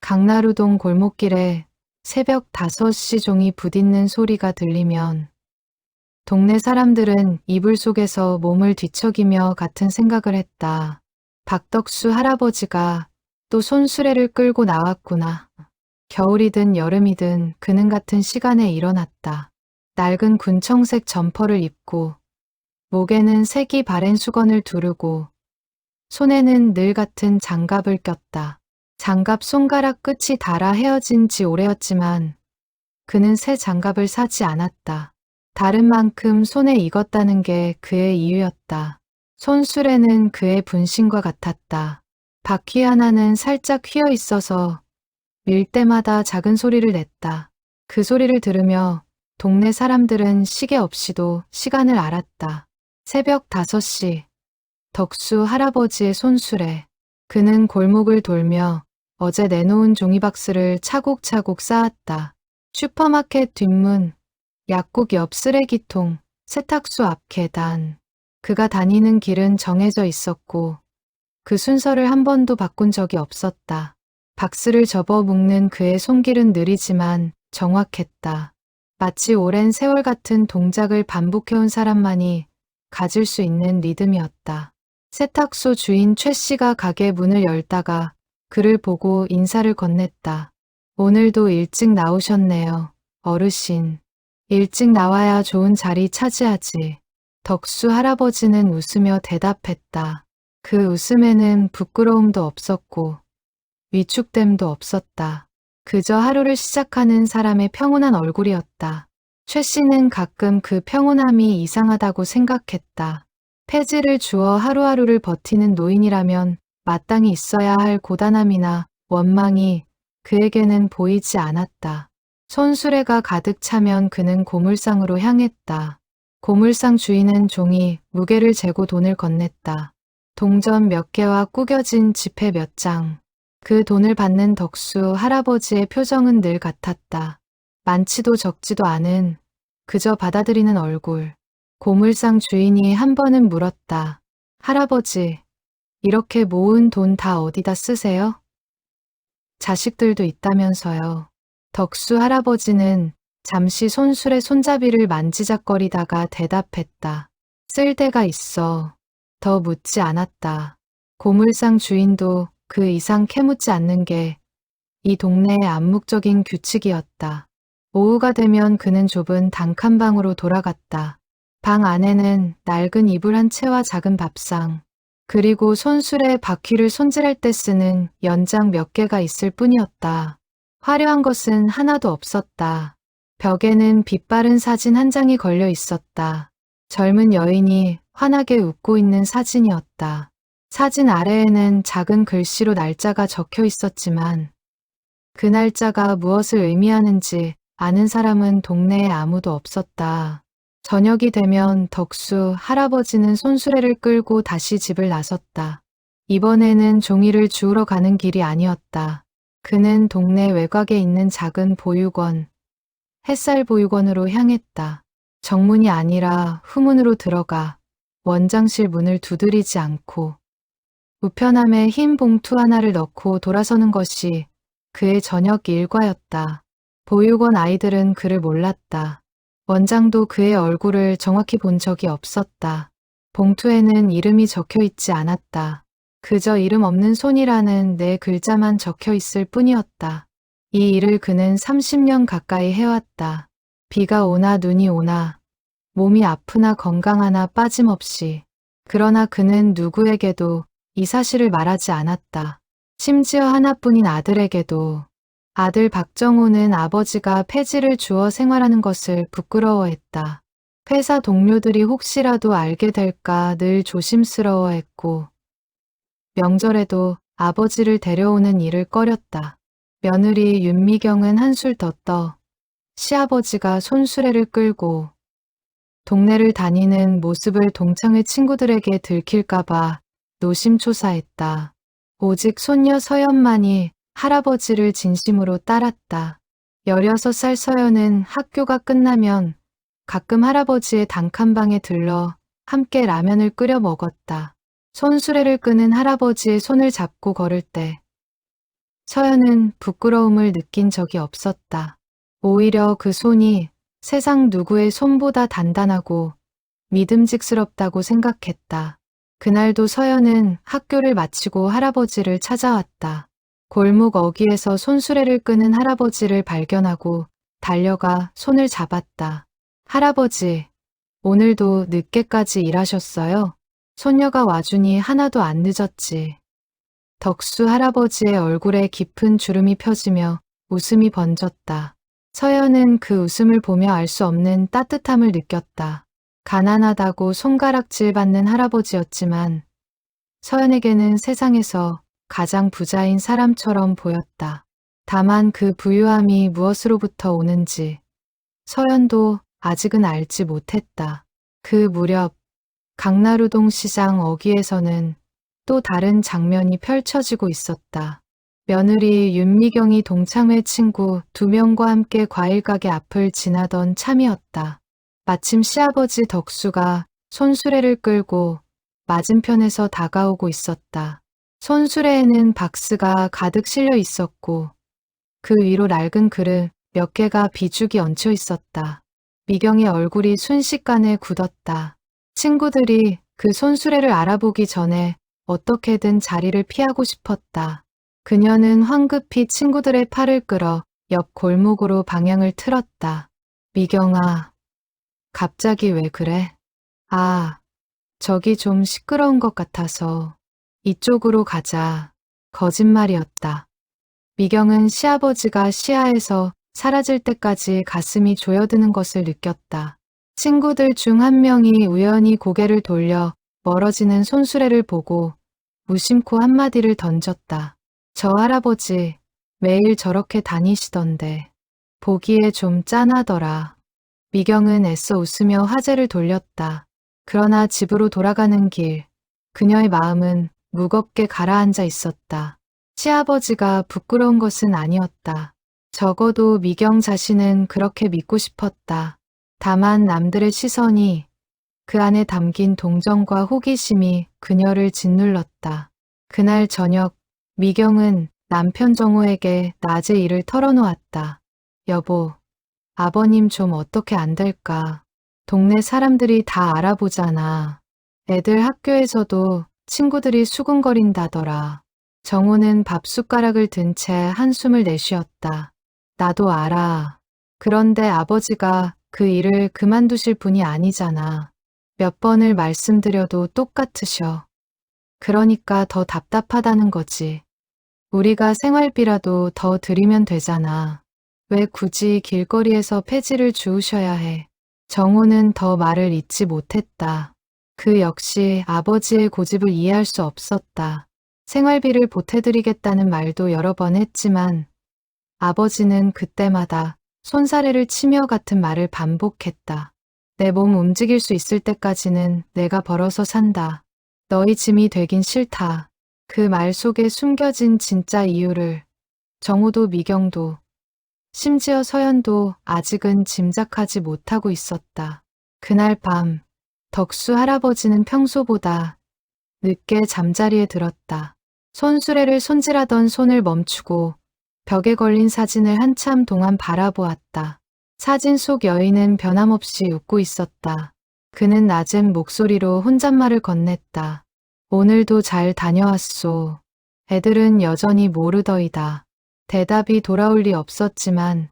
강나루동 골목길에 새벽 5시 종이 부딪는 소리가 들리면 동네 사람들은 이불 속에서 몸을 뒤척이며 같은 생각을 했다. 박덕수 할아버지가 또 손수레를 끌고 나왔구나. 겨울이든 여름이든 그는 같은 시간에 일어났다. 낡은 군청색 점퍼를 입고 목에는 색이 바랜 수건을 두르고 손에는 늘 같은 장갑을 꼈다. 장갑 손가락 끝이 닳아 헤어진 지 오래였지만 그는 새 장갑을 사지 않았다. 다른 만큼 손에 익었다는 게 그의 이유였다. 손수레는 그의 분신과 같았다. 바퀴 하나는 살짝 휘어 있어서 밀 때마다 작은 소리를 냈다. 그 소리를 들으며 동네 사람들은 시계 없이도 시간을 알았다. 새벽 5시, 덕수 할아버지의 손수레. 그는 골목을 돌며 어제 내놓은 종이박스를 차곡차곡 쌓았다. 슈퍼마켓 뒷문, 약국 옆 쓰레기통, 세탁소 앞 계단. 그가 다니는 길은 정해져 있었고 그 순서를 한 번도 바꾼 적이 없었다. 박스를 접어 묶는 그의 손길은 느리지만 정확했다. 마치 오랜 세월 같은 동작을 반복해온 사람만이 가질 수 있는 리듬이었다. 세탁소 주인 최 씨가 가게 문을 열다가 그를 보고 인사를 건넸다. 오늘도 일찍 나오셨네요, 어르신. 일찍 나와야 좋은 자리 차지하지. 덕수 할아버지는 웃으며 대답했다. 그 웃음에는 부끄러움도 없었고 위축됨도 없었다. 그저 하루를 시작하는 사람의 평온한 얼굴이었다. 최 씨는 가끔 그 평온함이 이상하다고 생각했다. 폐지를 주어 하루하루를 버티는 노인이라면 마땅히 있어야 할 고단함이나 원망이 그에게는 보이지 않았다. 손수레가 가득 차면 그는 고물상으로 향했다. 고물상 주인은 종이 무게를 재고 돈을 건넸다. 동전 몇 개와 구겨진 지폐 몇 장. 그 돈을 받는 덕수 할아버지의 표정은 늘 같았다. 많지도 적지도 않은 그저 받아들이는 얼굴. 고물상 주인이 한 번은 물었다. 할아버지, 이렇게 모은 돈 다 어디다 쓰세요? 자식들도 있다면서요. 덕수 할아버지는 잠시 손수레 손잡이를 만지작거리다가 대답했다. 쓸 데가 있어. 더 묻지 않았다. 고물상 주인도 그 이상 캐묻지 않는 게 이 동네의 암묵적인 규칙이었다. 오후가 되면 그는 좁은 단칸방으로 돌아갔다. 방 안에는 낡은 이불 한 채와 작은 밥상, 그리고 손수레 바퀴를 손질할 때 쓰는 연장 몇 개가 있을 뿐이었다. 화려한 것은 하나도 없었다. 벽에는 빛바른 사진 한 장이 걸려 있었다. 젊은 여인이 환하게 웃고 있는 사진이었다. 사진 아래에는 작은 글씨로 날짜가 적혀 있었지만 그 날짜가 무엇을 의미하는지 아는 사람은 동네에 아무도 없었다. 저녁이 되면 덕수 할아버지는 손수레를 끌고 다시 집을 나섰다. 이번에는 종이를 주우러 가는 길이 아니었다. 그는 동네 외곽에 있는 작은 보육원, 햇살 보육원으로 향했다. 정문이 아니라 후문으로 들어가 원장실 문을 두드리지 않고 우편함에 흰 봉투 하나를 넣고 돌아서는 것이 그의 저녁 일과였다. 보육원 아이들은 그를 몰랐다. 원장도 그의 얼굴을 정확히 본 적이 없었다. 봉투에는 이름이 적혀 있지 않았다. 그저 이름 없는 손이라는 네 글자만 적혀 있을 뿐이었다. 이 일을 그는 30년 가까이 해왔다. 비가 오나 눈이 오나 몸이 아프나 건강하나 빠짐없이. 그러나 그는 누구에게도 이 사실을 말하지 않았다. 심지어 하나뿐인 아들에게도. 아들 박정호는 아버지가 폐지를 주어 생활하는 것을 부끄러워했다. 회사 동료들이 혹시라도 알게 될까 늘 조심스러워했고 명절에도 아버지를 데려오는 일을 꺼렸다. 며느리 윤미경은 한술 더 떠 시아버지가 손수레를 끌고 동네를 다니는 모습을 동창회 친구들에게 들킬까봐 노심초사했다. 오직 손녀 서연만이 할아버지를 진심으로 따랐다. 16살 서연은 학교가 끝나면 가끔 할아버지의 단칸방에 들러 함께 라면을 끓여 먹었다. 손수레를 끄는 할아버지의 손을 잡고 걸을 때 서연은 부끄러움을 느낀 적이 없었다. 오히려 그 손이 세상 누구의 손보다 단단하고 믿음직스럽다고 생각했다. 그날도 서연은 학교를 마치고 할아버지를 찾아왔다. 골목 어귀에서 손수레를 끄는 할아버지를 발견하고 달려가 손을 잡았다. 할아버지, 오늘도 늦게까지 일하셨어요? 소녀가 와주니 하나도 안 늦었지. 덕수 할아버지의 얼굴에 깊은 주름이 펴지며 웃음이 번졌다. 서연은 그 웃음을 보며 알 수 없는 따뜻함을 느꼈다. 가난하다고 손가락질 받는 할아버지였지만 서연에게는 세상에서 가장 부자인 사람처럼 보였다. 다만 그 부유함이 무엇으로부터 오는지 서연도 아직은 알지 못했다. 그 무렵 강나루동 시장 어귀에서는 또 다른 장면이 펼쳐지고 있었다. 며느리 윤미경이 동창회 친구 2명과 함께 과일가게 앞을 지나던 참이었다. 마침 시아버지 덕수가 손수레를 끌고 맞은편에서 다가오고 있었다. 손수레에는 박스가 가득 실려 있었고 그 위로 낡은 그릇 몇 개가 비죽이 얹혀 있었다. 미경의 얼굴이 순식간에 굳었다. 친구들이 그 손수레를 알아보기 전에 어떻게든 자리를 피하고 싶었다. 그녀는 황급히 친구들의 팔을 끌어 옆 골목으로 방향을 틀었다. 미경아, 갑자기 왜 그래? 아, 저기 좀 시끄러운 것 같아서 이쪽으로 가자. 거짓말이었다. 미경은 시아버지가 시야에서 사라질 때까지 가슴이 조여드는 것을 느꼈다. 친구들 중 한 명이 우연히 고개를 돌려 멀어지는 손수레를 보고 무심코 한마디를 던졌다. 저 할아버지 매일 저렇게 다니시던데 보기에 좀 짠하더라. 미경은 애써 웃으며 화제를 돌렸다. 그러나 집으로 돌아가는 길, 그녀의 마음은 무겁게 가라앉아 있었다. 시아버지가 부끄러운 것은 아니었다. 적어도 미경 자신은 그렇게 믿고 싶었다. 다만 남들의 시선이 그 안에 담긴 동정과 호기심이 그녀를 짓눌렀다. 그날 저녁 미경은 남편 정호에게 낮에 일을 털어놓았다. 여보, 아버님 좀 어떻게 안 될까? 동네 사람들이 다 알아보잖아. 애들 학교에서도 친구들이 수군거린다더라. 정호는 밥숟가락을 든 채 한숨을 내쉬었다. 나도 알아. 그런데 아버지가 그 일을 그만두실 분이 아니잖아. 몇 번을 말씀드려도 똑같으셔. 그러니까 더 답답하다는 거지. 우리가 생활비라도 더 드리면 되잖아. 왜 굳이 길거리에서 폐지를 주우셔야 해. 정호는 더 말을 잇지 못했다. 그 역시 아버지의 고집을 이해할 수 없었다. 생활비를 보태드리겠다는 말도 여러 번 했지만 아버지는 그때마다 손사래를 치며 같은 말을 반복했다. 내 몸 움직일 수 있을 때까지는 내가 벌어서 산다. 너희 짐이 되긴 싫다. 그 말 속에 숨겨진 진짜 이유를 정호도 미경도 심지어 서연도 아직은 짐작하지 못하고 있었다. 그날 밤 덕수 할아버지는 평소보다 늦게 잠자리에 들었다. 손수레를 손질하던 손을 멈추고 벽에 걸린 사진을 한참 동안 바라보았다. 사진 속 여인은 변함없이 웃고 있었다. 그는 낮은 목소리로 혼잣말을 건넸다. 오늘도 잘 다녀왔소. 애들은 여전히 모르더이다. 대답이 돌아올 리 없었지만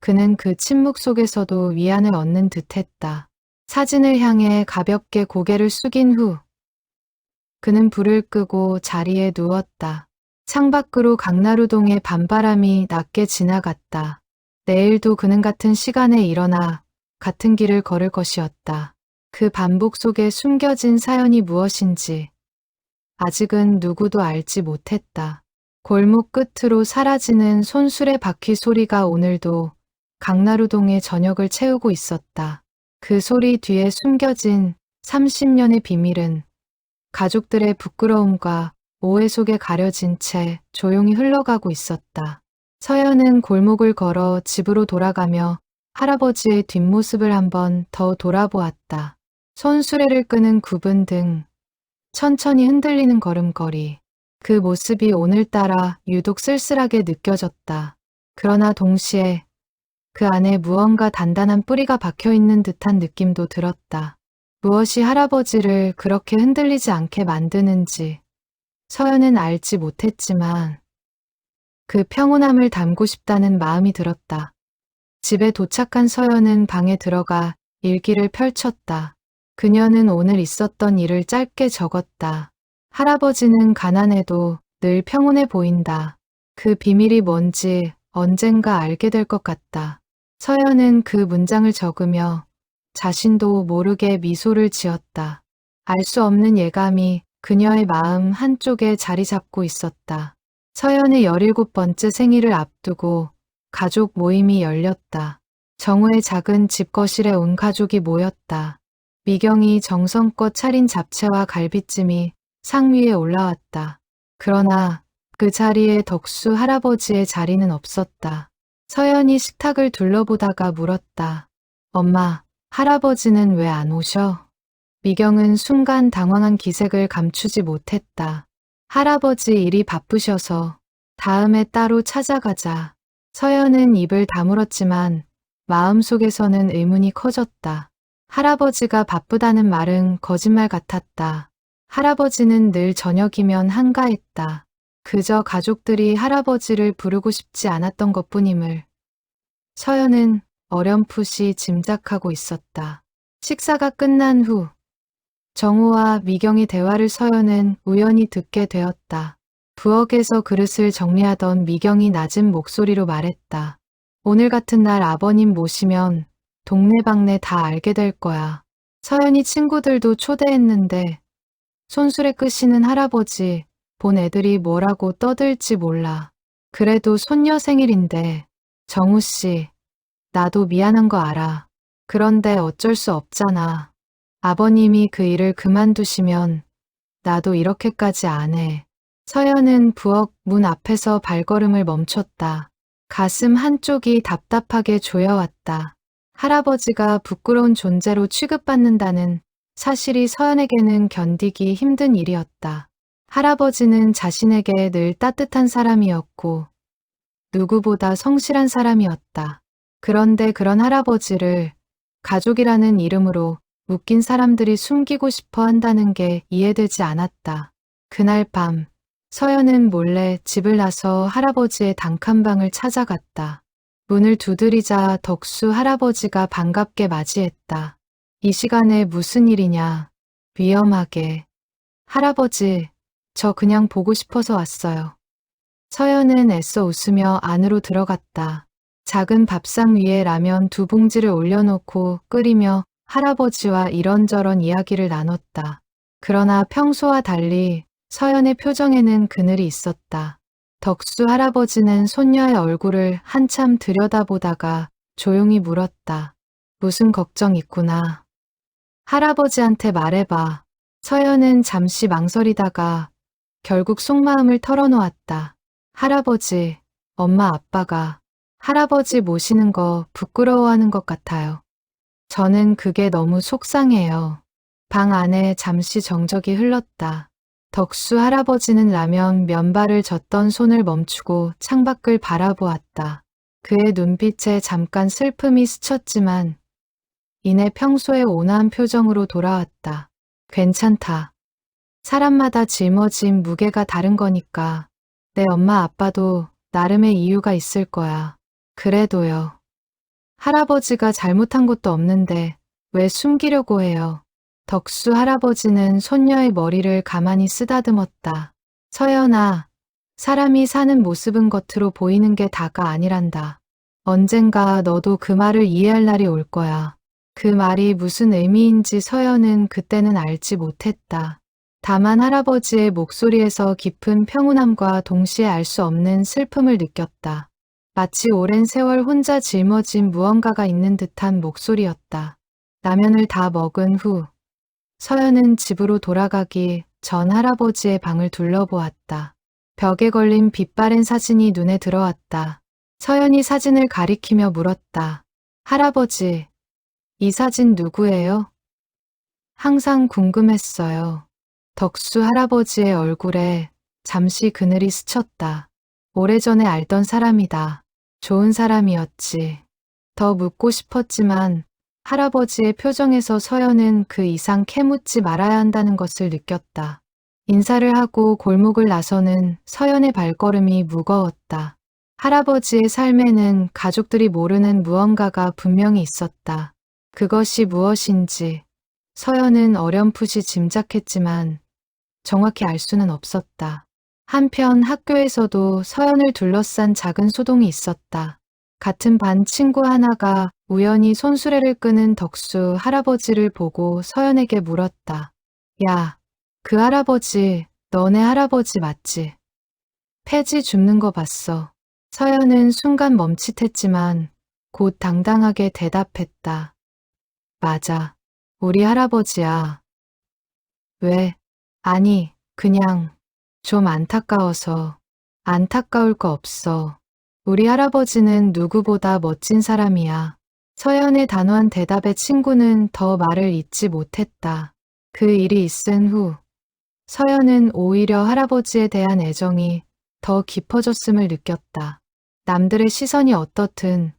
그는 그 침묵 속에서도 위안을 얻는 듯했다. 사진을 향해 가볍게 고개를 숙인 후 그는 불을 끄고 자리에 누웠다. 창밖으로 강나루동의 밤바람이 낮게 지나갔다. 내일도 그는 같은 시간에 일어나 같은 길을 걸을 것이었다. 그 반복 속에 숨겨진 사연이 무엇인지 아직은 누구도 알지 못했다. 골목 끝으로 사라지는 손수레 바퀴 소리가 오늘도 강나루동의 저녁을 채우고 있었다. 그 소리 뒤에 숨겨진 30년의 비밀은 가족들의 부끄러움과 오해 속에 가려진 채 조용히 흘러가고 있었다. 서연은 골목을 걸어 집으로 돌아가며 할아버지의 뒷모습을 한번 더 돌아보았다. 손수레를 끄는 구분 등 천천히 흔들리는 걸음걸이, 그 모습이 오늘따라 유독 쓸쓸하게 느껴졌다. 그러나 동시에 그 안에 무언가 단단한 뿌리가 박혀 있는 듯한 느낌도 들었다. 무엇이 할아버지를 그렇게 흔들리지 않게 만드는지 서연은 알지 못했지만 그 평온함을 담고 싶다는 마음이 들었다. 집에 도착한 서연은 방에 들어가 일기를 펼쳤다. 그녀는 오늘 있었던 일을 짧게 적었다. 할아버지는 가난해도 늘 평온해 보인다. 그 비밀이 뭔지 언젠가 알게 될 것 같다. 서연은 그 문장을 적으며 자신도 모르게 미소를 지었다. 알 수 없는 예감이 그녀의 마음 한쪽에 자리 잡고 있었다. 서연의 17번째 생일을 앞두고 가족 모임이 열렸다. 정우의 작은 집 거실에 온 가족이 모였다. 미경이 정성껏 차린 잡채와 갈비찜이 상 위에 올라왔다. 그러나 그 자리에 덕수 할아버지의 자리는 없었다. 서연이 식탁을 둘러보다가 물었다. 엄마, 할아버지는 왜 안 오셔? 미경은 순간 당황한 기색을 감추지 못했다. 할아버지 일이 바쁘셔서 다음에 따로 찾아가자. 서연은 입을 다물었지만 마음속에서는 의문이 커졌다. 할아버지가 바쁘다는 말은 거짓말 같았다. 할아버지는 늘 저녁이면 한가했다. 그저 가족들이 할아버지를 부르고 싶지 않았던 것뿐임을 서연은 어렴풋이 짐작하고 있었다. 식사가 끝난 후 정우와 미경의 대화를 서연은 우연히 듣게 되었다. 부엌에서 그릇을 정리하던 미경이 낮은 목소리로 말했다. 오늘 같은 날 아버님 모시면 동네방네 다 알게 될 거야. 서연이 친구들도 초대했는데 손수레 끄시는 할아버지 본 애들이 뭐라고 떠들지 몰라. 그래도 손녀 생일인데 정우 씨, 나도 미안한 거 알아. 그런데 어쩔 수 없잖아. 아버님이 그 일을 그만두시면 나도 이렇게까지 안 해. 서연은 부엌 문 앞에서 발걸음을 멈췄다. 가슴 한쪽이 답답하게 조여왔다. 할아버지가 부끄러운 존재로 취급받는다는 사실이 서연에게는 견디기 힘든 일이었다. 할아버지는 자신에게 늘 따뜻한 사람이었고 누구보다 성실한 사람이었다. 그런데 그런 할아버지를 가족이라는 이름으로 웃긴 사람들이 숨기고 싶어 한다는 게 이해되지 않았다. 그날 밤 서연은 몰래 집을 나서 할아버지의 단칸방을 찾아갔다. 문을 두드리자 덕수 할아버지가 반갑게 맞이했다. 이 시간에 무슨 일이냐? 위험하게. 할아버지, 저 그냥 보고 싶어서 왔어요. 서연은 애써 웃으며 안으로 들어갔다. 작은 밥상 위에 라면 2봉지를 올려놓고 끓이며 할아버지와 이런저런 이야기를 나눴다. 그러나 평소와 달리 서연의 표정에는 그늘이 있었다. 덕수 할아버지는 손녀의 얼굴을 한참 들여다보다가 조용히 물었다. 무슨 걱정 있구나. 할아버지한테 말해봐. 서연은 잠시 망설이다가 결국 속마음을 털어놓았다. 할아버지, 엄마 아빠가 할아버지 모시는 거 부끄러워하는 것 같아요. 저는 그게 너무 속상해요. 방 안에 잠시 정적이 흘렀다. 덕수 할아버지는 라면 면발을 젓던 손을 멈추고 창밖을 바라보았다. 그의 눈빛에 잠깐 슬픔이 스쳤지만 이내 평소의 온화한 표정으로 돌아왔다. 괜찮다. 사람마다 짊어진 무게가 다른 거니까 내 엄마 아빠도 나름의 이유가 있을 거야. 그래도요. 할아버지가 잘못한 것도 없는데 왜 숨기려고 해요. 덕수 할아버지는 손녀의 머리를 가만히 쓰다듬었다. 서연아, 사람이 사는 모습은 겉으로 보이는 게 다가 아니란다. 언젠가 너도 그 말을 이해할 날이 올 거야. 그 말이 무슨 의미인지 서연은 그때는 알지 못했다. 다만 할아버지의 목소리에서 깊은 평온함과 동시에 알 수 없는 슬픔을 느꼈다. 마치 오랜 세월 혼자 짊어진 무언가가 있는 듯한 목소리였다. 라면을 다 먹은 후 서연은 집으로 돌아가기 전 할아버지의 방을 둘러보았다. 벽에 걸린 빛바랜 사진이 눈에 들어왔다. 서연이 사진을 가리키며 물었다. 할아버지, 이 사진 누구예요? 항상 궁금했어요. 덕수 할아버지의 얼굴에 잠시 그늘이 스쳤다. 오래전에 알던 사람이다. 좋은 사람이었지. 더 묻고 싶었지만 할아버지의 표정에서 서연은 그 이상 캐묻지 말아야 한다는 것을 느꼈다. 인사를 하고 골목을 나서는 서연의 발걸음이 무거웠다. 할아버지의 삶에는 가족들이 모르는 무언가가 분명히 있었다. 그것이 무엇인지 서연은 어렴풋이 짐작했지만 정확히 알 수는 없었다. 한편 학교에서도 서연을 둘러싼 작은 소동이 있었다. 같은 반 친구 하나가 우연히 손수레를 끄는 덕수 할아버지를 보고 서연에게 물었다. 야, 그 할아버지, 너네 할아버지 맞지? 폐지 줍는 거 봤어. 서연은 순간 멈칫했지만 곧 당당하게 대답했다. 맞아. 우리 할아버지야. 왜? 아니, 그냥 좀 안타까워서. 안타까울 거 없어. 우리 할아버지는 누구보다 멋진 사람이야. 서연의 단호한 대답에 친구는 더 말을 잇지 못했다. 그 일이 있은 후 서연은 오히려 할아버지에 대한 애정이 더 깊어졌음을 느꼈다. 남들의 시선이 어떻든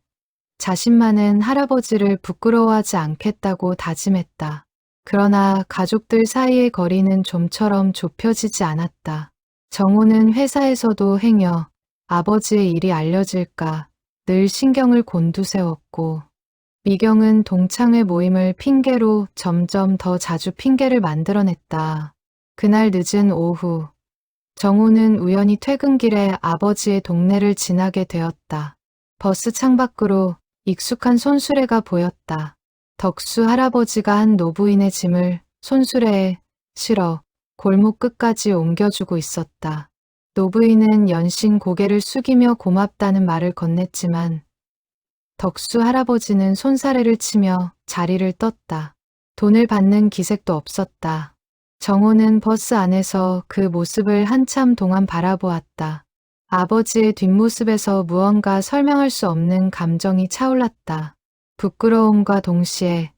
자신만은 할아버지를 부끄러워하지 않겠다고 다짐했다. 그러나 가족들 사이의 거리는 좀처럼 좁혀지지 않았다. 정호는 회사에서도 행여 아버지의 일이 알려질까 늘 신경을 곤두세웠고 미경은 동창회 모임을 핑계로 점점 더 자주 핑계를 만들어냈다. 그날 늦은 오후 정호는 우연히 퇴근길에 아버지의 동네를 지나게 되었다. 버스 창밖으로 익숙한 손수레가 보였다. 덕수 할아버지가 한 노부인의 짐을 손수레에 실어 골목 끝까지 옮겨주고 있었다. 노부인은 연신 고개를 숙이며 고맙다는 말을 건넸지만 덕수 할아버지는 손사래를 치며 자리를 떴다. 돈을 받는 기색도 없었다. 정호는 버스 안에서 그 모습을 한참 동안 바라보았다. 아버지의 뒷모습에서 무언가 설명할 수 없는 감정이 차올랐다. 부끄러움과 동시에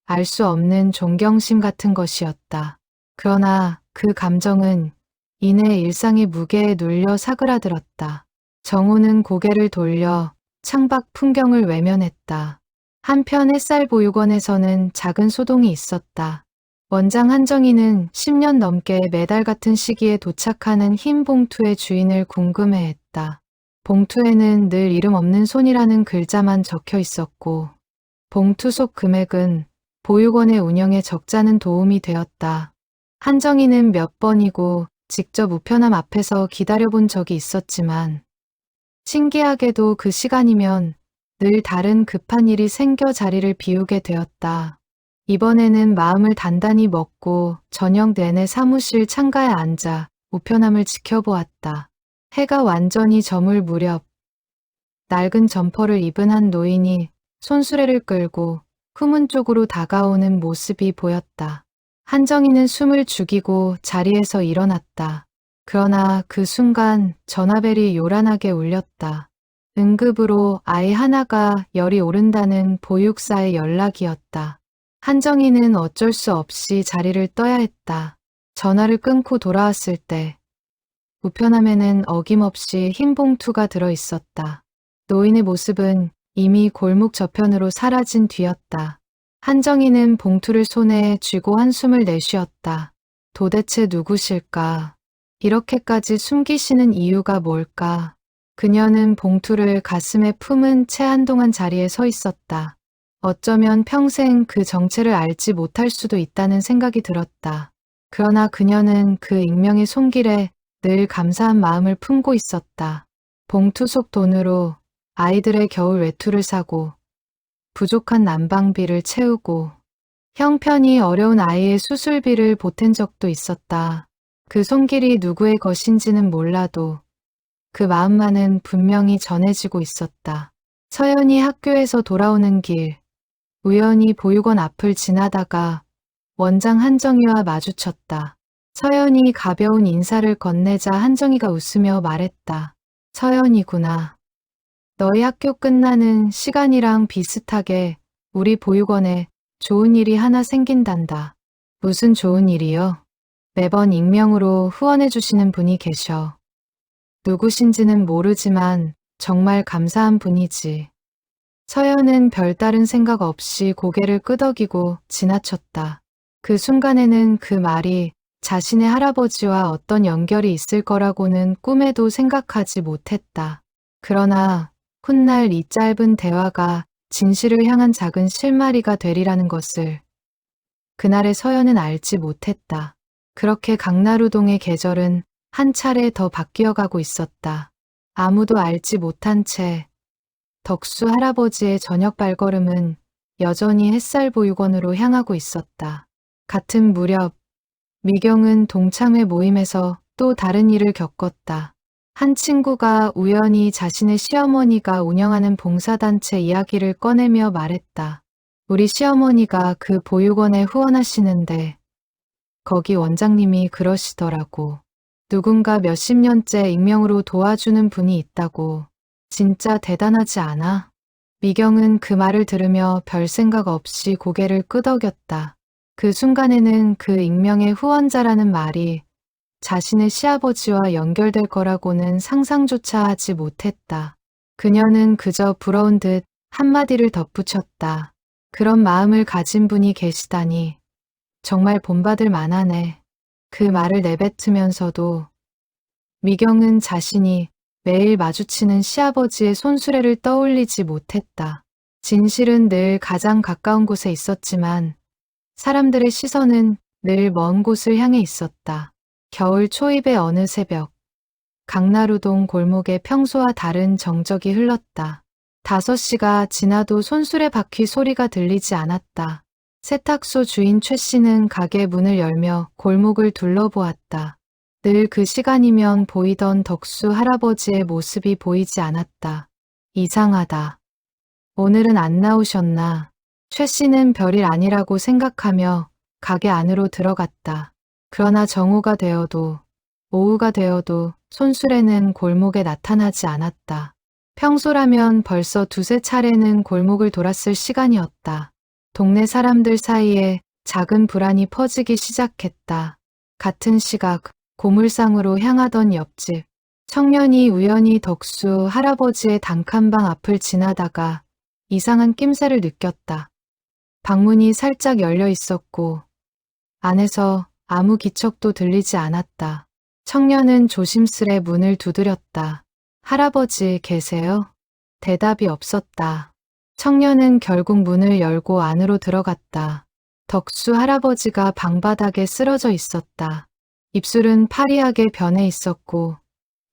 알 수 없는 존경심 같은 것이었다. 그러나 그 감정은 이내 일상의 무게에 눌려 사그라들었다. 정호는 고개를 돌려 창밖 풍경을 외면했다. 한편 햇살보육원에서는 작은 소동이 있었다. 원장 한정희는 10년 넘게 매달 같은 시기에 도착하는 흰 봉투의 주인을 궁금해했다. 봉투에는 늘 이름 없는 손이라는 글자만 적혀 있었고 봉투 속 금액은 보육원의 운영에 적잖은 도움이 되었다. 한정희는 몇 번이고 직접 우편함 앞에서 기다려본 적이 있었지만 신기하게도 그 시간이면 늘 다른 급한 일이 생겨 자리를 비우게 되었다. 이번에는 마음을 단단히 먹고 저녁 내내 사무실 창가에 앉아 우편함을 지켜보았다. 해가 완전히 저물 무렵 낡은 점퍼를 입은 한 노인이 손수레를 끌고 후문 쪽으로 다가오는 모습이 보였다. 한정희는 숨을 죽이고 자리에서 일어났다. 그러나 그 순간 전화벨이 요란하게 울렸다. 응급으로 아이 하나가 열이 오른다는 보육사의 연락이었다. 한정희는 어쩔 수 없이 자리를 떠야 했다. 전화를 끊고 돌아왔을 때 우편함에는 어김없이 흰 봉투가 들어 있었다. 노인의 모습은 이미 골목 저편으로 사라진 뒤였다. 한정희는 봉투를 손에 쥐고 한숨을 내쉬었다. 도대체 누구실까? 이렇게까지 숨기시는 이유가 뭘까? 그녀는 봉투를 가슴에 품은 채 한동안 자리에 서 있었다. 어쩌면 평생 그 정체를 알지 못할 수도 있다는 생각이 들었다. 그러나 그녀는 그 익명의 손길에 늘 감사한 마음을 품고 있었다. 봉투 속 돈으로 아이들의 겨울 외투를 사고 부족한 난방비를 채우고 형편이 어려운 아이의 수술비를 보탠 적도 있었다. 그 손길이 누구의 것인지는 몰라도 그 마음만은 분명히 전해지고 있었다. 서연이 학교에서 돌아오는 길, 우연히 보육원 앞을 지나다가 원장 한정희와 마주쳤다. 서연이 가벼운 인사를 건네자 한정희가 웃으며 말했다. 서연이구나. 너희 학교 끝나는 시간이랑 비슷하게 우리 보육원에 좋은 일이 하나 생긴단다. 무슨 좋은 일이요? 매번 익명으로 후원해 주시는 분이 계셔. 누구신지는 모르지만 정말 감사한 분이지. 서연은 별다른 생각 없이 고개를 끄덕이고 지나쳤다. 그 순간에는 그 말이 자신의 할아버지와 어떤 연결이 있을 거라고는 꿈에도 생각하지 못했다. 그러나 훗날 이 짧은 대화가 진실을 향한 작은 실마리가 되리라는 것을 그날의 서연은 알지 못했다. 그렇게 강나루동의 계절은 한 차례 더 바뀌어가고 있었다. 아무도 알지 못한 채 덕수 할아버지의 저녁 발걸음은 여전히 햇살보육원으로 향하고 있었다. 같은 무렵 미경은 동창회 모임에서 또 다른 일을 겪었다. 한 친구가 우연히 자신의 시어머니가 운영하는 봉사단체 이야기를 꺼내며 말했다. 우리 시어머니가 그 보육원에 후원하시는데 거기 원장님이 그러시더라고. 누군가 몇십 년째 익명으로 도와주는 분이 있다고. 진짜 대단하지 않아? 미경은 그 말을 들으며 별 생각 없이 고개를 끄덕였다. 그 순간에는 그 익명의 후원자라는 말이 자신의 시아버지와 연결될 거라고는 상상조차 하지 못했다. 그녀는 그저 부러운 듯 한마디를 덧붙였다. 그런 마음을 가진 분이 계시다니 정말 본받을 만하네. 그 말을 내뱉으면서도 미경은 자신이 매일 마주치는 시아버지의 손수레를 떠올리지 못했다. 진실은 늘 가장 가까운 곳에 있었지만 사람들의 시선은 늘 먼 곳을 향해 있었다. 겨울 초입의 어느 새벽, 강나루동 골목에 평소와 다른 정적이 흘렀다. 5시가 지나도 손수레 바퀴 소리가 들리지 않았다. 세탁소 주인 최 씨는 가게 문을 열며 골목을 둘러보았다. 늘 그 시간이면 보이던 덕수 할아버지의 모습이 보이지 않았다. 이상하다. 오늘은 안 나오셨나? 최 씨는 별일 아니라고 생각하며 가게 안으로 들어갔다. 그러나 정오가 되어도 오후가 되어도 손수레는 골목에 나타나지 않았다. 평소라면 벌써 2~3차례는 골목을 돌았을 시간이었다. 동네 사람들 사이에 작은 불안이 퍼지기 시작했다. 같은 시각 고물상으로 향하던 옆집 청년이 우연히 덕수 할아버지의 단칸방 앞을 지나다가 이상한 낌새를 느꼈다. 방문이 살짝 열려 있었고 안에서 아무 기척도 들리지 않았다. 청년은 조심스레 문을 두드렸다. 할아버지 계세요? 대답이 없었다. 청년은 결국 문을 열고 안으로 들어갔다. 덕수 할아버지가 방바닥에 쓰러져 있었다. 입술은 파리하게 변해 있었고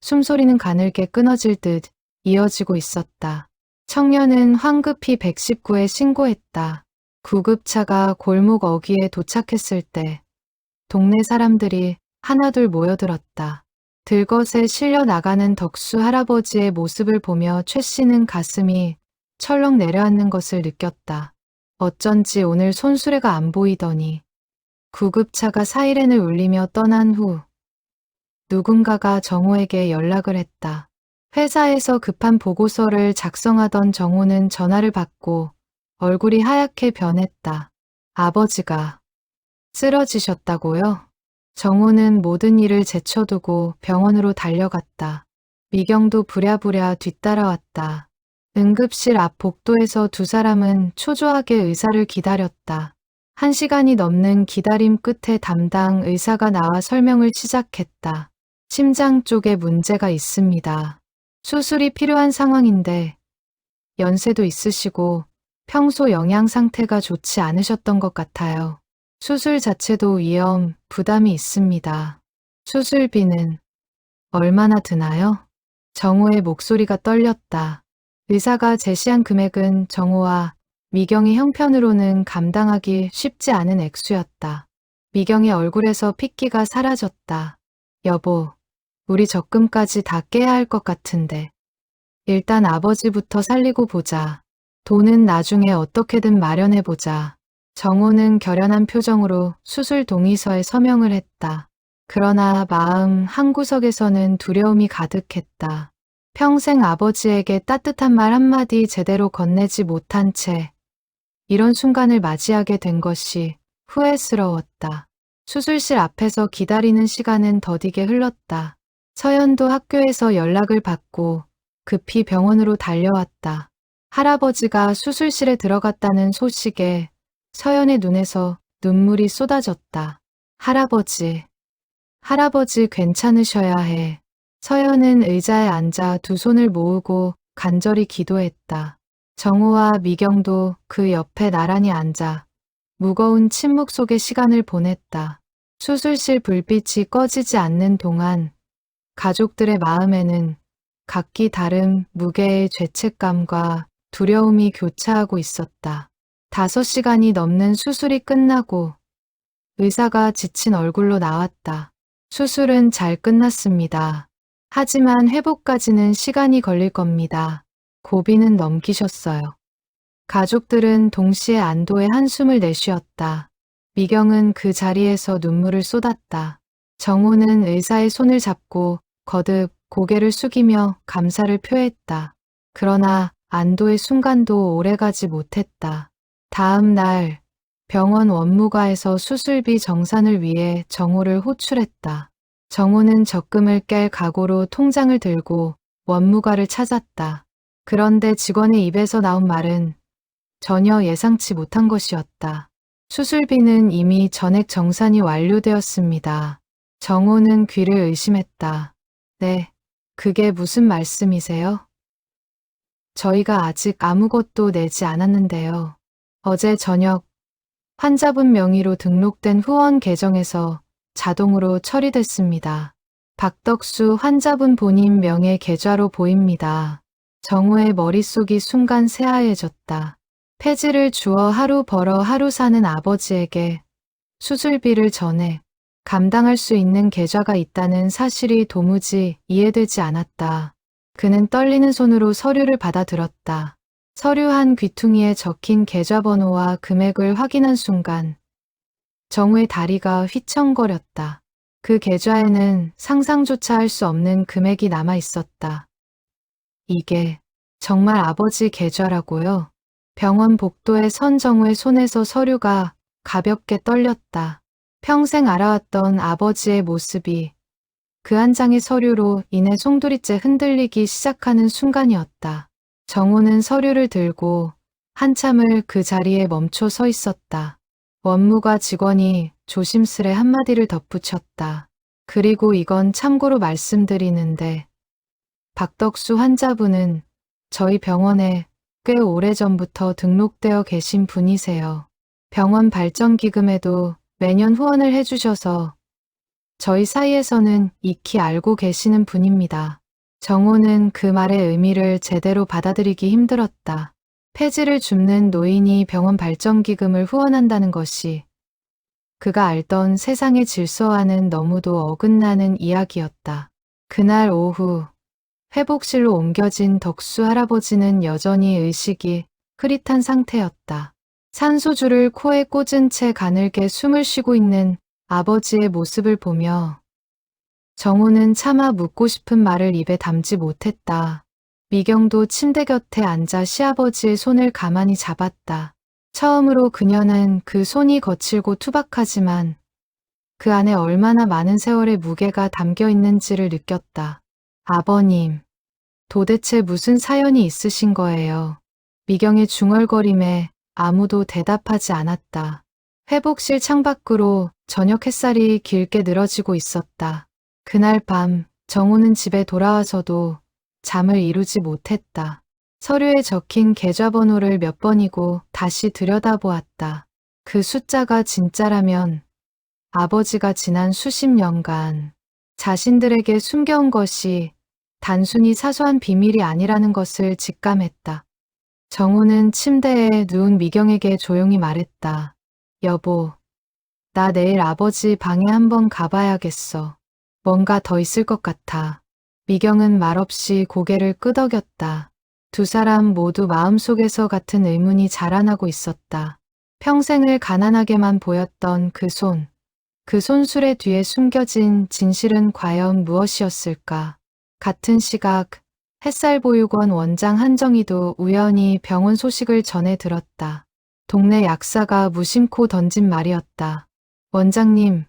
숨소리는 가늘게 끊어질 듯 이어지고 있었다. 청년은 황급히 119에 신고했다. 구급차가 골목 어귀에 도착했을 때 동네 사람들이 하나둘 모여들었다. 들것에 실려 나가는 덕수 할아버지의 모습을 보며 최 씨는 가슴이 철렁 내려앉는 것을 느꼈다. 어쩐지 오늘 손수레가 안 보이더니 구급차가 사이렌을 울리며 떠난 후 누군가가 정호에게 연락을 했다. 회사에서 급한 보고서를 작성하던 정호는 전화를 받고 얼굴이 하얗게 변했다. 아버지가 쓰러지셨다고요? 정호는 모든 일을 제쳐두고 병원으로 달려갔다. 미경도 부랴부랴 뒤따라왔다. 응급실 앞 복도에서 2사람은 초조하게 의사를 기다렸다. 1시간이 넘는 기다림 끝에 담당 의사가 나와 설명을 시작했다. 심장 쪽에 문제가 있습니다. 수술이 필요한 상황인데 연세도 있으시고 평소 영양 상태가 좋지 않으셨던 것 같아요. 수술 자체도 위험, 부담이 있습니다. 수술비는 얼마나 드나요? 정호의 목소리가 떨렸다. 의사가 제시한 금액은 정호와 미경의 형편으로는 감당하기 쉽지 않은 액수였다. 미경의 얼굴에서 핏기가 사라졌다. 여보, 우리 적금까지 다 깨야 할 것 같은데. 일단 아버지부터 살리고 보자. 돈은 나중에 어떻게든 마련해보자. 정호는 결연한 표정으로 수술 동의서에 서명을 했다. 그러나 마음 한구석에서는 두려움이 가득했다. 평생 아버지에게 따뜻한 말 한마디 제대로 건네지 못한 채 이런 순간을 맞이하게 된 것이 후회스러웠다. 수술실 앞에서 기다리는 시간은 더디게 흘렀다. 서연도 학교에서 연락을 받고 급히 병원으로 달려왔다. 할아버지가 수술실에 들어갔다는 소식에 서연의 눈에서 눈물이 쏟아졌다. 할아버지 괜찮으셔야 해. 서연은 의자에 앉아 두 손을 모으고 간절히 기도했다. 정우와 미경도 그 옆에 나란히 앉아 무거운 침묵 속에 시간을 보냈다. 수술실 불빛이 꺼지지 않는 동안 가족들의 마음에는 각기 다른 무게의 죄책감과 두려움이 교차하고 있었다. 5시간이 넘는 수술이 끝나고 의사가 지친 얼굴로 나왔다. 수술은 잘 끝났습니다. 하지만 회복까지는 시간이 걸릴 겁니다. 고비는 넘기셨어요. 가족들은 동시에 안도의 한숨을 내쉬었다. 미경은 그 자리에서 눈물을 쏟았다. 정우는 의사의 손을 잡고 거듭 고개를 숙이며 감사를 표했다. 그러나 안도의 순간도 오래가지 못했다. 다음 날 병원 원무과에서 수술비 정산을 위해 정우를 호출했다. 정우는 적금을 깰 각오로 통장을 들고 원무과를 찾았다. 그런데 직원의 입에서 나온 말은 전혀 예상치 못한 것이었다. 수술비는 이미 전액 정산이 완료되었습니다. 정우는 귀를 의심했다. 네, 그게 무슨 말씀이세요? 저희가 아직 아무것도 내지 않았는데요. 어제 저녁 환자분 명의로 등록된 후원 계정에서 자동으로 처리됐습니다. 박덕수 환자분 본인 명의 계좌로 보입니다. 정우의 머릿속이 순간 새하얘졌다. 폐지를 주어 하루 벌어 하루 사는 아버지에게 수술비를 전액 감당할 수 있는 계좌가 있다는 사실이 도무지 이해되지 않았다. 그는 떨리는 손으로 서류를 받아들었다. 서류 한 귀퉁이에 적힌 계좌번호와 금액을 확인한 순간 정우의 다리가 휘청거렸다. 그 계좌에는 상상조차 할 수 없는 금액이 남아 있었다. 이게 정말 아버지 계좌라고요? 병원 복도에 선 정우의 손에서 서류가 가볍게 떨렸다. 평생 알아왔던 아버지의 모습이 그 한 장의 서류로 인해 송두리째 흔들리기 시작하는 순간이었다. 정우는 서류를 들고 한참을 그 자리에 멈춰 서 있었다. 원무과 직원이 조심스레 한마디를 덧붙였다. 그리고 이건 참고로 말씀드리는데 박덕수 환자분은 저희 병원에 꽤 오래전부터 등록되어 계신 분이세요. 병원 발전기금에도 매년 후원을 해주셔서 저희 사이에서는 익히 알고 계시는 분입니다. 정호는 그 말의 의미를 제대로 받아들이기 힘들었다. 폐지를 줍는 노인이 병원 발전기금을 후원한다는 것이 그가 알던 세상의 질서와는 너무도 어긋나는 이야기였다. 그날 오후 회복실로 옮겨진 덕수 할아버지는 여전히 의식이 흐릿한 상태였다. 산소줄을 코에 꽂은 채 가늘게 숨을 쉬고 있는 아버지의 모습을 보며 정우는 차마 묻고 싶은 말을 입에 담지 못했다. 미경도 침대 곁에 앉아 시아버지의 손을 가만히 잡았다. 처음으로 그녀는 그 손이 거칠고 투박하지만 그 안에 얼마나 많은 세월의 무게가 담겨 있는지를 느꼈다. 아버님, 도대체 무슨 사연이 있으신 거예요? 미경의 중얼거림에 아무도 대답하지 않았다. 회복실 창밖으로 저녁 햇살이 길게 늘어지고 있었다. 그날 밤 정우는 집에 돌아와서도 잠을 이루지 못했다. 서류에 적힌 계좌번호를 몇 번이고 다시 들여다보았다. 그 숫자가 진짜라면 아버지가 지난 수십 년간 자신들에게 숨겨온 것이 단순히 사소한 비밀이 아니라는 것을 직감했다. 정우는 침대에 누운 미경에게 조용히 말했다. 여보, 나 내일 아버지 방에 한번 가봐야겠어. 뭔가 더 있을 것 같아. 미경은 말없이 고개를 끄덕였다. 두 사람 모두 마음속에서 같은 의문이 자라나고 있었다. 평생을 가난하게만 보였던 그 손. 그 손수레 뒤에 숨겨진 진실은 과연 무엇이었을까? 같은 시각 햇살보육원 원장 한정희도 우연히 병원 소식을 전해 들었다. 동네 약사가 무심코 던진 말이었다. 원장님,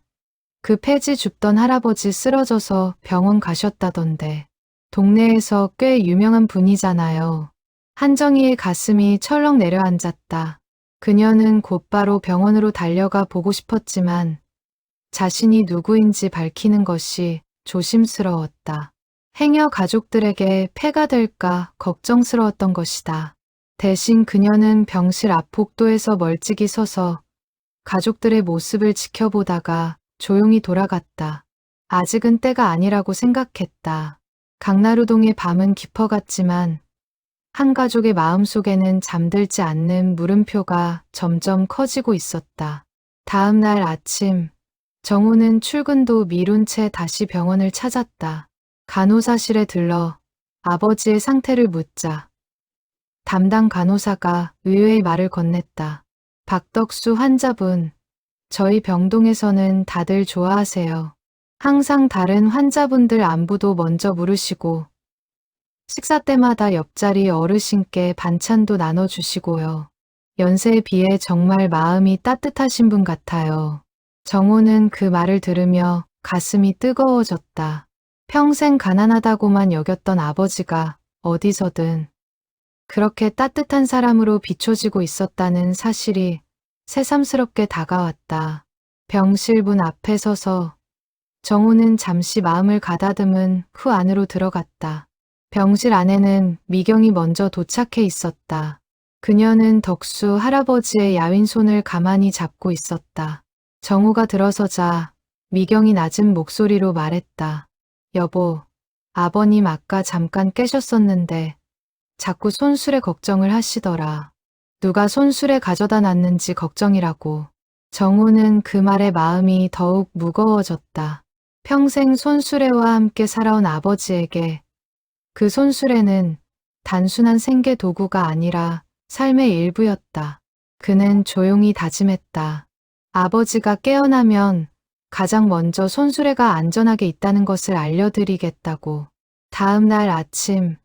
그 폐지 줍던 할아버지 쓰러져서 병원 가셨다던데. 동네에서 꽤 유명한 분이잖아요. 한정희의 가슴이 철렁 내려앉았다. 그녀는 곧바로 병원으로 달려가 보고 싶었지만 자신이 누구인지 밝히는 것이 조심스러웠다. 행여 가족들에게 폐가 될까 걱정스러웠던 것이다. 대신 그녀는 병실 앞 복도에서 멀찍이 서서 가족들의 모습을 지켜보다가 조용히 돌아갔다. 아직은 때가 아니라고 생각했다. 강나루동의 밤은 깊어갔지만 한 가족의 마음속에는 잠들지 않는 물음표가 점점 커지고 있었다. 다음 날 아침, 정우는 출근도 미룬 채 다시 병원을 찾았다. 간호사실에 들러 아버지의 상태를 묻자 담당 간호사가 의외의 말을 건넸다. 박덕수 환자분, 저희 병동에서는 다들 좋아하세요. 항상 다른 환자분들 안부도 먼저 물으시고 식사 때마다 옆자리 어르신께 반찬도 나눠주시고요. 연세에 비해 정말 마음이 따뜻하신 분 같아요. 정호는 그 말을 들으며 가슴이 뜨거워졌다. 평생 가난하다고만 여겼던 아버지가 어디서든 그렇게 따뜻한 사람으로 비춰지고 있었다는 사실이 새삼스럽게 다가왔다. 병실 문 앞에 서서 정우는 잠시 마음을 가다듬은 후 안으로 들어갔다. 병실 안에는 미경이 먼저 도착해 있었다. 그녀는 덕수 할아버지의 야윈 손을 가만히 잡고 있었다. 정우가 들어서자 미경이 낮은 목소리로 말했다. 여보, 아버님 아까 잠깐 깨셨었는데 자꾸 손수레 걱정을 하시더라. 누가 손수레 가져다 놨는지 걱정이라고. 정우는 그 말에 마음이 더욱 무거워졌다. 평생 손수레와 함께 살아온 아버지에게 그 손수레는 단순한 생계 도구가 아니라 삶의 일부였다. 그는 조용히 다짐했다. 아버지가 깨어나면 가장 먼저 손수레가 안전하게 있다는 것을 알려드리겠다고. 다음 날 아침,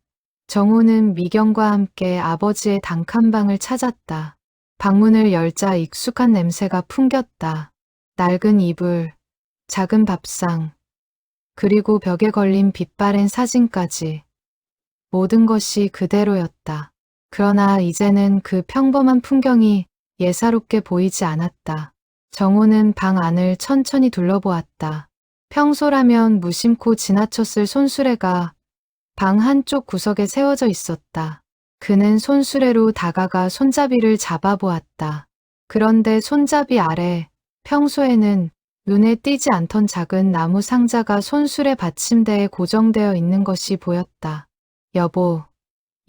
정우는 미경과 함께 아버지의 단칸방을 찾았다. 방문을 열자 익숙한 냄새가 풍겼다. 낡은 이불, 작은 밥상, 그리고 벽에 걸린 빛바랜 사진까지. 모든 것이 그대로였다. 그러나 이제는 그 평범한 풍경이 예사롭게 보이지 않았다. 정우는 방 안을 천천히 둘러보았다. 평소라면 무심코 지나쳤을 손수레가 방 한쪽 구석에 세워져 있었다. 그는 손수레로 다가가 손잡이를 잡아보았다. 그런데 손잡이 아래 평소에는 눈에 띄지 않던 작은 나무 상자가 손수레 받침대에 고정되어 있는 것이 보였다. 여보,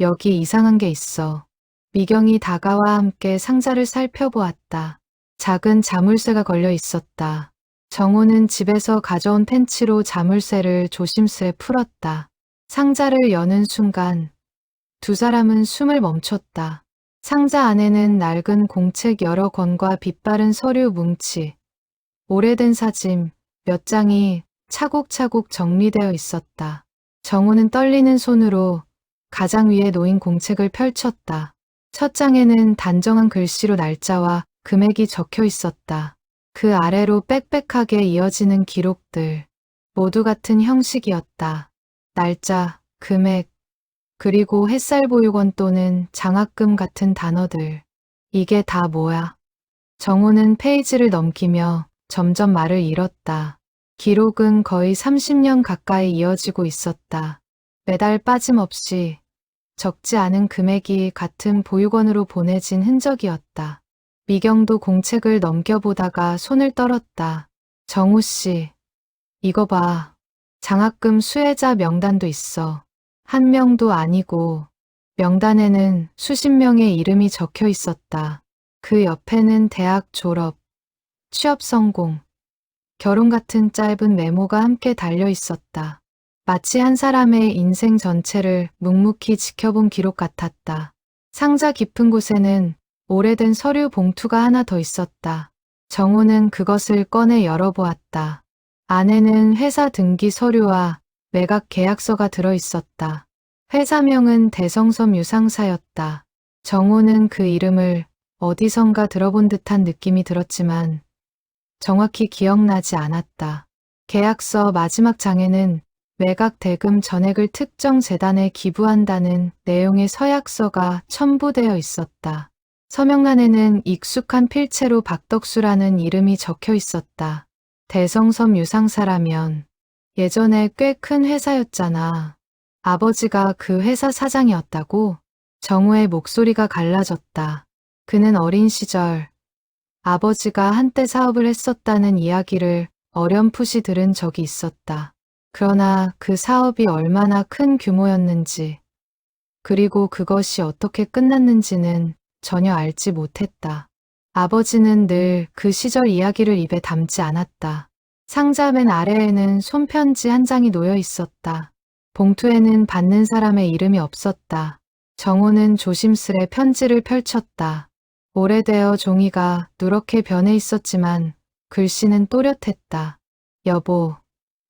여기 이상한 게 있어. 미경이 다가와 함께 상자를 살펴보았다. 작은 자물쇠가 걸려 있었다. 정우는 집에서 가져온 펜치로 자물쇠를 조심스레 풀었다. 상자를 여는 순간 두 사람은 숨을 멈췄다. 상자 안에는 낡은 공책 여러 권과 빛바른 서류 뭉치, 오래된 사진 몇 장이 차곡차곡 정리되어 있었다. 정우는 떨리는 손으로 가장 위에 놓인 공책을 펼쳤다. 첫 장에는 단정한 글씨로 날짜와 금액이 적혀 있었다. 그 아래로 빽빽하게 이어지는 기록들, 모두 같은 형식이었다. 날짜, 금액, 그리고 햇살보육원 또는 장학금 같은 단어들. 이게 다 뭐야? 정우는 페이지를 넘기며 점점 말을 잃었다. 기록은 거의 30년 가까이 이어지고 있었다. 매달 빠짐없이 적지 않은 금액이 같은 보육원으로 보내진 흔적이었다. 미경도 공책을 넘겨보다가 손을 떨었다. 정우 씨, 이거 봐. 장학금 수혜자 명단도 있어. 한 명도 아니고 명단에는 수십 명의 이름이 적혀 있었다. 그 옆에는 대학 졸업, 취업 성공, 결혼 같은 짧은 메모가 함께 달려 있었다. 마치 한 사람의 인생 전체를 묵묵히 지켜본 기록 같았다. 상자 깊은 곳에는 오래된 서류 봉투가 하나 더 있었다. 정우는 그것을 꺼내 열어보았다. 안에는 회사 등기 서류와 매각 계약서가 들어 있었다. 회사명은 대성섬 유상사였다. 정우는 그 이름을 어디선가 들어본 듯한 느낌이 들었지만 정확히 기억나지 않았다. 계약서 마지막 장에는 매각 대금 전액을 특정 재단에 기부한다는 내용의 서약서가 첨부되어 있었다. 서명란에는 익숙한 필체로 박덕수라는 이름이 적혀 있었다. 대성섬 유상사라면 예전에 꽤 큰 회사였잖아. 아버지가 그 회사 사장이었다고? 정우의 목소리가 갈라졌다. 그는 어린 시절 아버지가 한때 사업을 했었다는 이야기를 어렴풋이 들은 적이 있었다. 그러나 그 사업이 얼마나 큰 규모였는지, 그리고 그것이 어떻게 끝났는지는 전혀 알지 못했다. 아버지는 늘 그 시절 이야기를 입에 담지 않았다. 상자 맨 아래에는 손편지 한 장이 놓여 있었다. 봉투에는 받는 사람의 이름이 없었다. 정호는 조심스레 편지를 펼쳤다. 오래되어 종이가 누렇게 변해 있었지만 글씨는 또렷했다. 여보,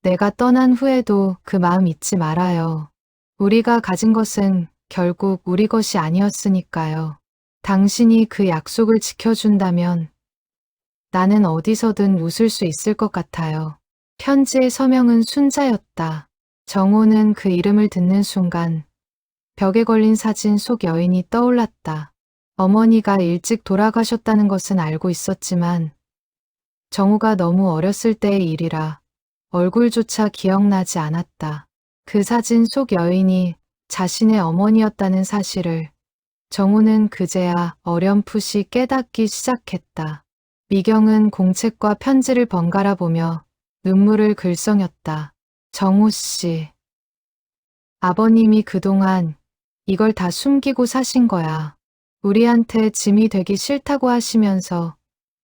내가 떠난 후에도 그 마음 잊지 말아요. 우리가 가진 것은 결국 우리 것이 아니었으니까요. 당신이 그 약속을 지켜준다면 나는 어디서든 웃을 수 있을 것 같아요. 편지의 서명은 순자였다. 정호는 그 이름을 듣는 순간 벽에 걸린 사진 속 여인이 떠올랐다. 어머니가 일찍 돌아가셨다는 것은 알고 있었지만 정호가 너무 어렸을 때의 일이라 얼굴조차 기억나지 않았다. 그 사진 속 여인이 자신의 어머니였다는 사실을 정호는 그제야 어렴풋이 깨닫기 시작했다. 미경은 공책과 편지를 번갈아 보며 눈물을 글썽였다. 정호 씨, 아버님이 그동안 이걸 다 숨기고 사신 거야. 우리한테 짐이 되기 싫다고 하시면서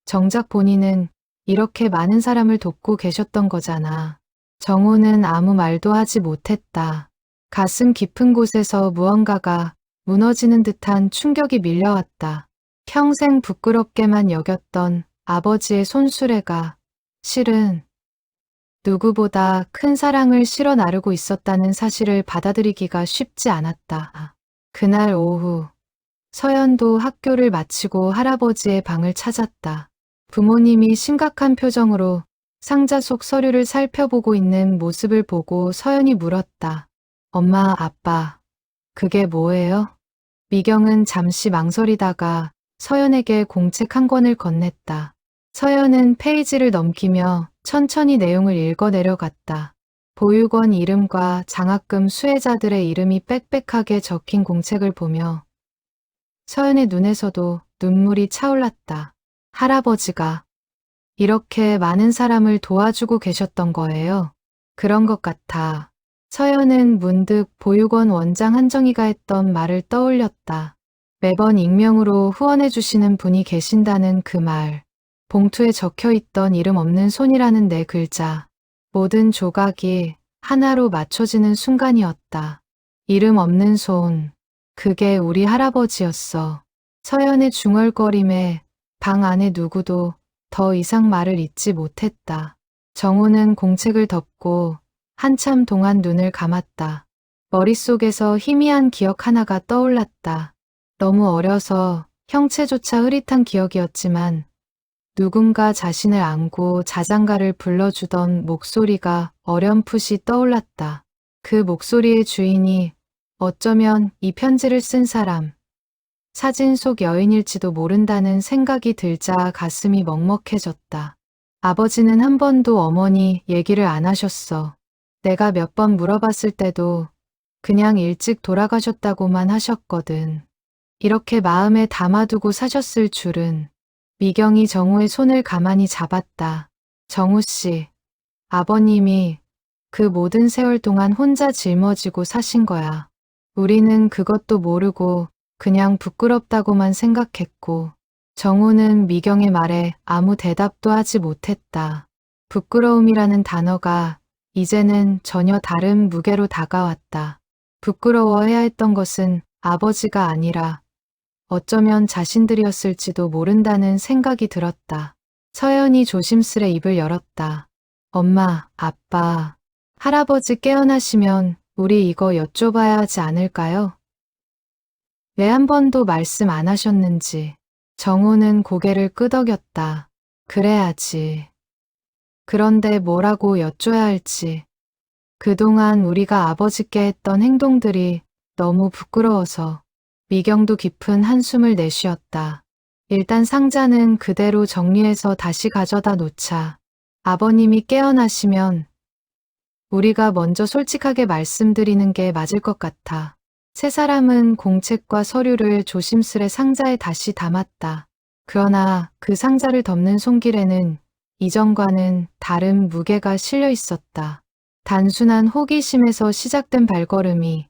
정작 본인은 이렇게 많은 사람을 돕고 계셨던 거잖아. 정호는 아무 말도 하지 못했다. 가슴 깊은 곳에서 무언가가 무너지는 듯한 충격이 밀려왔다. 평생 부끄럽게만 여겼던 아버지의 손수레가 실은 누구보다 큰 사랑을 실어 나르고 있었다는 사실을 받아들이기가 쉽지 않았다. 그날 오후 서연도 학교를 마치고 할아버지의 방을 찾았다. 부모님이 심각한 표정으로 상자 속 서류를 살펴보고 있는 모습을 보고 서연이 물었다. 엄마, 아빠, 그게 뭐예요? 미경은 잠시 망설이다가 서연에게 공책 한 권을 건넸다. 서연은 페이지를 넘기며 천천히 내용을 읽어 내려갔다. 보육원 이름과 장학금 수혜자들의 이름이 빽빽하게 적힌 공책을 보며 서연의 눈에서도 눈물이 차올랐다. 할아버지가 이렇게 많은 사람을 도와주고 계셨던 거예요. 그런 것 같아. 서연은 문득 보육원 원장 한정희가 했던 말을 떠올렸다. 매번 익명으로 후원해주시는 분이 계신다는 그 말. 봉투에 적혀있던 이름 없는 손이라는 네 글자. 모든 조각이 하나로 맞춰지는 순간이었다. 이름 없는 손. 그게 우리 할아버지였어. 서연의 중얼거림에 방 안에 누구도 더 이상 말을 잇지 못했다. 정호는 공책을 덮고 한참 동안 눈을 감았다. 머릿속에서 희미한 기억 하나가 떠올랐다. 너무 어려서 형체조차 흐릿한 기억이었지만 누군가 자신을 안고 자장가를 불러주던 목소리가 어렴풋이 떠올랐다. 그 목소리의 주인이 어쩌면 이 편지를 쓴 사람, 사진 속 여인일지도 모른다는 생각이 들자 가슴이 먹먹해졌다. 아버지는 한 번도 어머니 얘기를 안 하셨어. 내가 몇 번 물어봤을 때도 그냥 일찍 돌아가셨다고만 하셨거든. 이렇게 마음에 담아두고 사셨을 줄은. 미경이 정우의 손을 가만히 잡았다. 정우 씨, 아버님이 그 모든 세월 동안 혼자 짊어지고 사신 거야. 우리는 그것도 모르고 그냥 부끄럽다고만 생각했고, 정우는 미경의 말에 아무 대답도 하지 못했다. 부끄러움이라는 단어가 이제는 전혀 다른 무게로 다가왔다. 부끄러워해야 했던 것은 아버지가 아니라 어쩌면 자신들이었을지도 모른다는 생각이 들었다. 서연이 조심스레 입을 열었다. 엄마, 아빠, 할아버지 깨어나시면 우리 이거 여쭤봐야 하지 않을까요? 왜 한 번도 말씀 안 하셨는지. 정호는 고개를 끄덕였다. 그래야지. 그런데 뭐라고 여쭤야 할지. 그동안 우리가 아버지께 했던 행동들이 너무 부끄러워서 미경도 깊은 한숨을 내쉬었다. 일단 상자는 그대로 정리해서 다시 가져다 놓자. 아버님이 깨어나시면 우리가 먼저 솔직하게 말씀드리는 게 맞을 것 같아. 세 사람은 공책과 서류를 조심스레 상자에 다시 담았다. 그러나 그 상자를 덮는 손길에는 이전과는 다른 무게가 실려 있었다. 단순한 호기심에서 시작된 발걸음이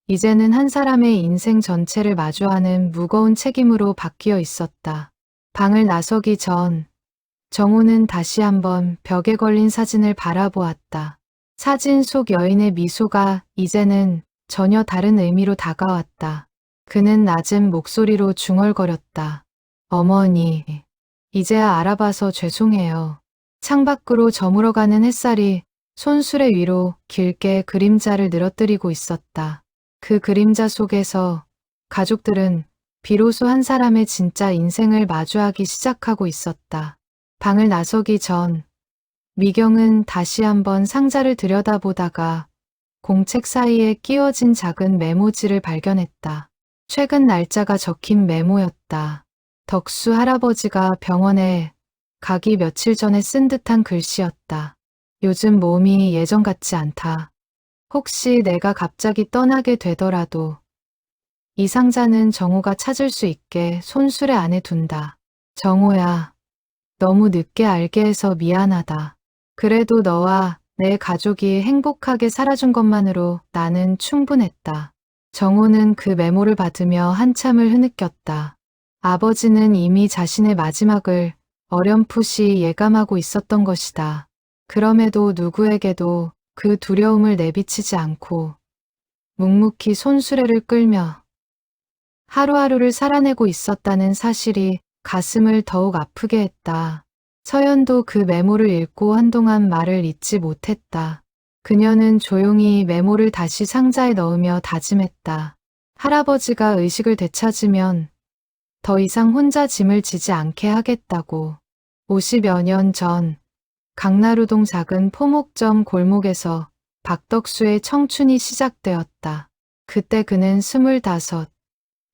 이제는 한 사람의 인생 전체를 마주하는 무거운 책임으로 바뀌어 있었다. 방을 나서기 전 정우는 다시 한번 벽에 걸린 사진을 바라보았다. 사진 속 여인의 미소가 이제는 전혀 다른 의미로 다가왔다. 그는 낮은 목소리로 중얼거렸다. 어머니, 이제야 알아봐서 죄송해요. 창밖으로 저물어가는 햇살이 손수레 위로 길게 그림자를 늘어뜨리고 있었다. 그 그림자 속에서 가족들은 비로소 한 사람의 진짜 인생을 마주하기 시작하고 있었다. 방을 나서기 전 미경은 다시 한번 상자를 들여다보다가 공책 사이에 끼워진 작은 메모지를 발견했다. 최근 날짜가 적힌 메모였다. 덕수 할아버지가 병원에 가기 며칠 전에 쓴 듯한 글씨였다. 요즘 몸이 예전 같지 않다. 혹시 내가 갑자기 떠나게 되더라도 이 상자는 정우가 찾을 수 있게 손수레 안에 둔다. 정우야, 너무 늦게 알게 해서 미안하다. 그래도 너와 내 가족이 행복하게 살아준 것만으로 나는 충분했다. 정우는 그 메모를 받으며 한참을 흐느꼈다. 아버지는 이미 자신의 마지막을 어렴풋이 예감하고 있었던 것이다. 그럼에도 누구에게도 그 두려움을 내비치지 않고 묵묵히 손수레를 끌며 하루하루를 살아내고 있었다는 사실이 가슴을 더욱 아프게 했다. 서연도 그 메모를 읽고 한동안 말을 잇지 못했다. 그녀는 조용히 메모를 다시 상자에 넣으며 다짐했다. 할아버지가 의식을 되찾으면 더 이상 혼자 짐을 지지 않게 하겠다고. 50여 년 전 강나루동 작은 포목점 골목에서 박덕수의 청춘이 시작되었다. 그때 그는 25,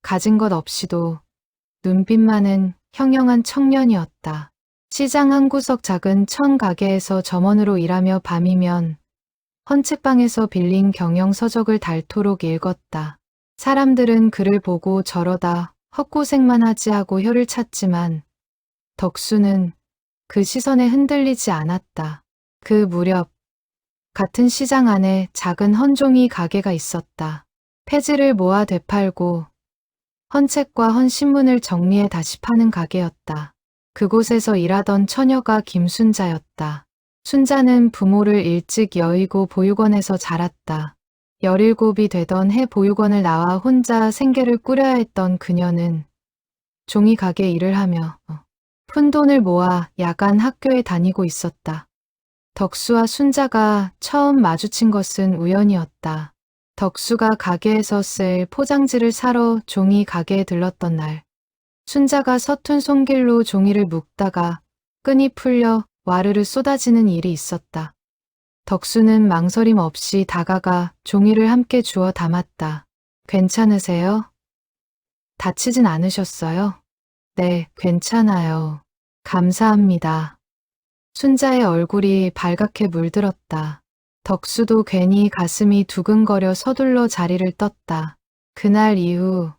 가진 것 없이도 눈빛만은 형형한 청년이었다. 시장 한 구석 작은 천 가게에서 점원으로 일하며 밤이면 헌책방에서 빌린 경영서적을 닳도록 읽었다. 사람들은 그를 보고 저러다 헛고생만 하지 하고 혀를 찼지만 덕수는 그 시선에 흔들리지 않았다. 그 무렵 같은 시장 안에 작은 헌종이 가게가 있었다. 폐지를 모아 되팔고 헌책과 헌신문을 정리해 다시 파는 가게였다. 그곳에서 일하던 처녀가 김순자였다. 순자는 부모를 일찍 여의고 보육원에서 자랐다. 17이 되던 해 보육원을 나와 혼자 생계를 꾸려야 했던 그녀는 종이 가게 일을 하며 푼돈을 모아 야간 학교에 다니고 있었다. 덕수와 순자가 처음 마주친 것은 우연이었다. 덕수가 가게에서 쓸 포장지를 사러 종이 가게에 들렀던 날, 순자가 서툰 손길로 종이를 묶다가 끈이 풀려 와르르 쏟아지는 일이 있었다. 덕수는 망설임 없이 다가가 종이를 함께 주워 담았다. 괜찮으세요? 다치진 않으셨어요? 네, 괜찮아요. 감사합니다. 순자의 얼굴이 발갛게 물들었다. 덕수도 괜히 가슴이 두근거려 서둘러 자리를 떴다. 그날 이후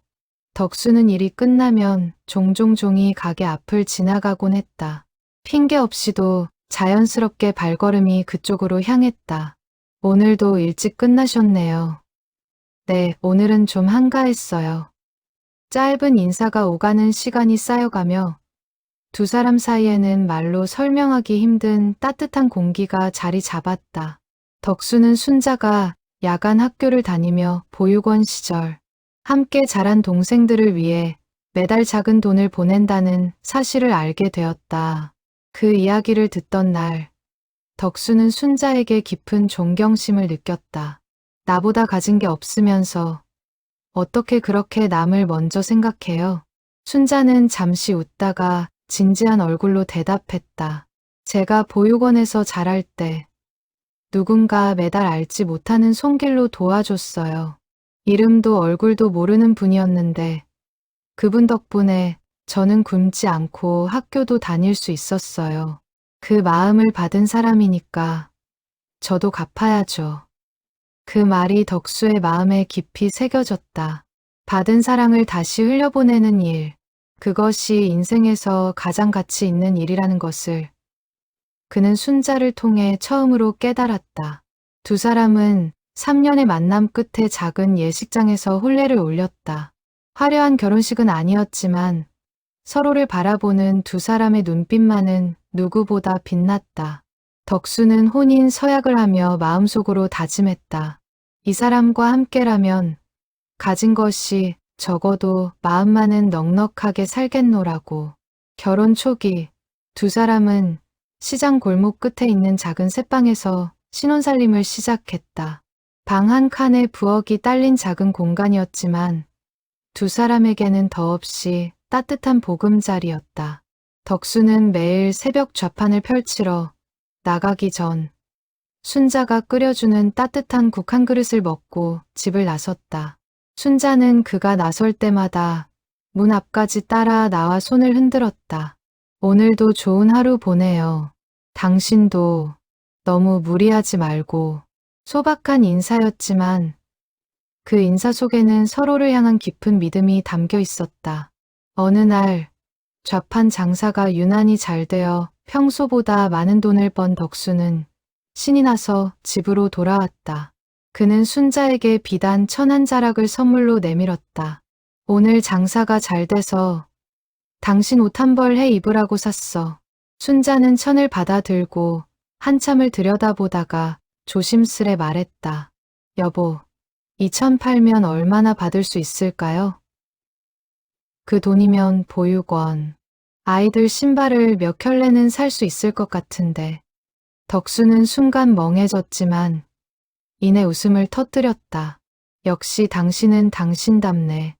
덕수는 일이 끝나면 종종 종이 가게 앞을 지나가곤 했다. 핑계 없이도 자연스럽게 발걸음이 그쪽으로 향했다. 오늘도 일찍 끝나셨네요. 네, 오늘은 좀 한가했어요. 짧은 인사가 오가는 시간이 쌓여가며 두 사람 사이에는 말로 설명하기 힘든 따뜻한 공기가 자리 잡았다. 덕수는 순자가 야간 학교를 다니며 보육원 시절 함께 자란 동생들을 위해 매달 작은 돈을 보낸다는 사실을 알게 되었다. 그 이야기를 듣던 날, 덕수는 순자에게 깊은 존경심을 느꼈다. 나보다 가진 게 없으면서 어떻게 그렇게 남을 먼저 생각해요? 순자는 잠시 웃다가 진지한 얼굴로 대답했다. 제가 보육원에서 자랄 때 누군가 매달 알지 못하는 손길로 도와줬어요. 이름도 얼굴도 모르는 분이었는데 그분 덕분에 저는 굶지 않고 학교도 다닐 수 있었어요. 그 마음을 받은 사람이니까 저도 갚아야죠. 그 말이 덕수의 마음에 깊이 새겨졌다. 받은 사랑을 다시 흘려보내는 일, 그것이 인생에서 가장 가치 있는 일이라는 것을 그는 순자를 통해 처음으로 깨달았다. 두 사람은 3년의 만남 끝에 작은 예식장에서 혼례를 올렸다. 화려한 결혼식은 아니었지만 서로를 바라보는 두 사람의 눈빛만은 누구보다 빛났다. 덕수는 혼인 서약을 하며 마음속으로 다짐했다. 이 사람과 함께라면 가진 것이 적어도 마음만은 넉넉하게 살겠노라고. 결혼 초기 두 사람은 시장 골목 끝에 있는 작은 새방에서 신혼살림을 시작했다. 방 한 칸에 부엌이 딸린 작은 공간이었지만 두 사람에게는 더없이 따뜻한 보금자리였다. 덕수는 매일 새벽 좌판을 펼치러 나가기 전 순자가 끓여주는 따뜻한 국 한 그릇을 먹고 집을 나섰다. 순자는 그가 나설 때마다 문 앞까지 따라 나와 손을 흔들었다. 오늘도 좋은 하루 보내요. 당신도 너무 무리하지 말고. 소박한 인사였지만 그 인사 속에는 서로를 향한 깊은 믿음이 담겨 있었다. 어느 날 좌판 장사가 유난히 잘 되어 평소보다 많은 돈을 번 덕수는 신이 나서 집으로 돌아왔다. 그는 순자에게 비단 1,000한 자락을 선물로 내밀었다. 오늘 장사가 잘 돼서 당신 옷 한 벌 해 입으라고 샀어. 순자는 천을 받아들고 한참을 들여다보다가 조심스레 말했다. 여보, 이 천 팔면 얼마나 받을 수 있을까요? 그 돈이면 보육원, 아이들 신발을 몇 켤레는 살 수 있을 것 같은데. 덕수는 순간 멍해졌지만 이내 웃음을 터뜨렸다. 역시 당신은 당신답네.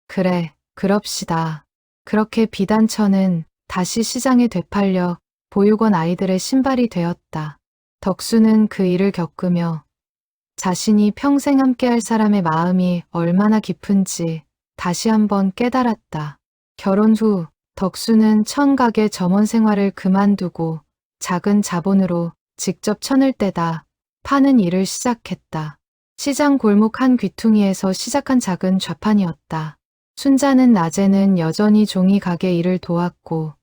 그래, 그럽시다. 그렇게 비단 1,000은 다시 시장에 되팔려 보육원 아이들의 신발이 되었다. 덕수는 그 일을 겪으며 자신이 평생 함께할 사람의 마음이 얼마나 깊은지 다시 한번 깨달았다. 결혼 후 덕수는 천가게 점원 생활을 그만두고 작은 자본으로 직접 천을 떼다 파는 일을 시작했다. 시장 골목 한 귀퉁이에서 시작한 작은 좌판이었다. 순자는 낮에는 여전히 종이 가게 일을 도왔고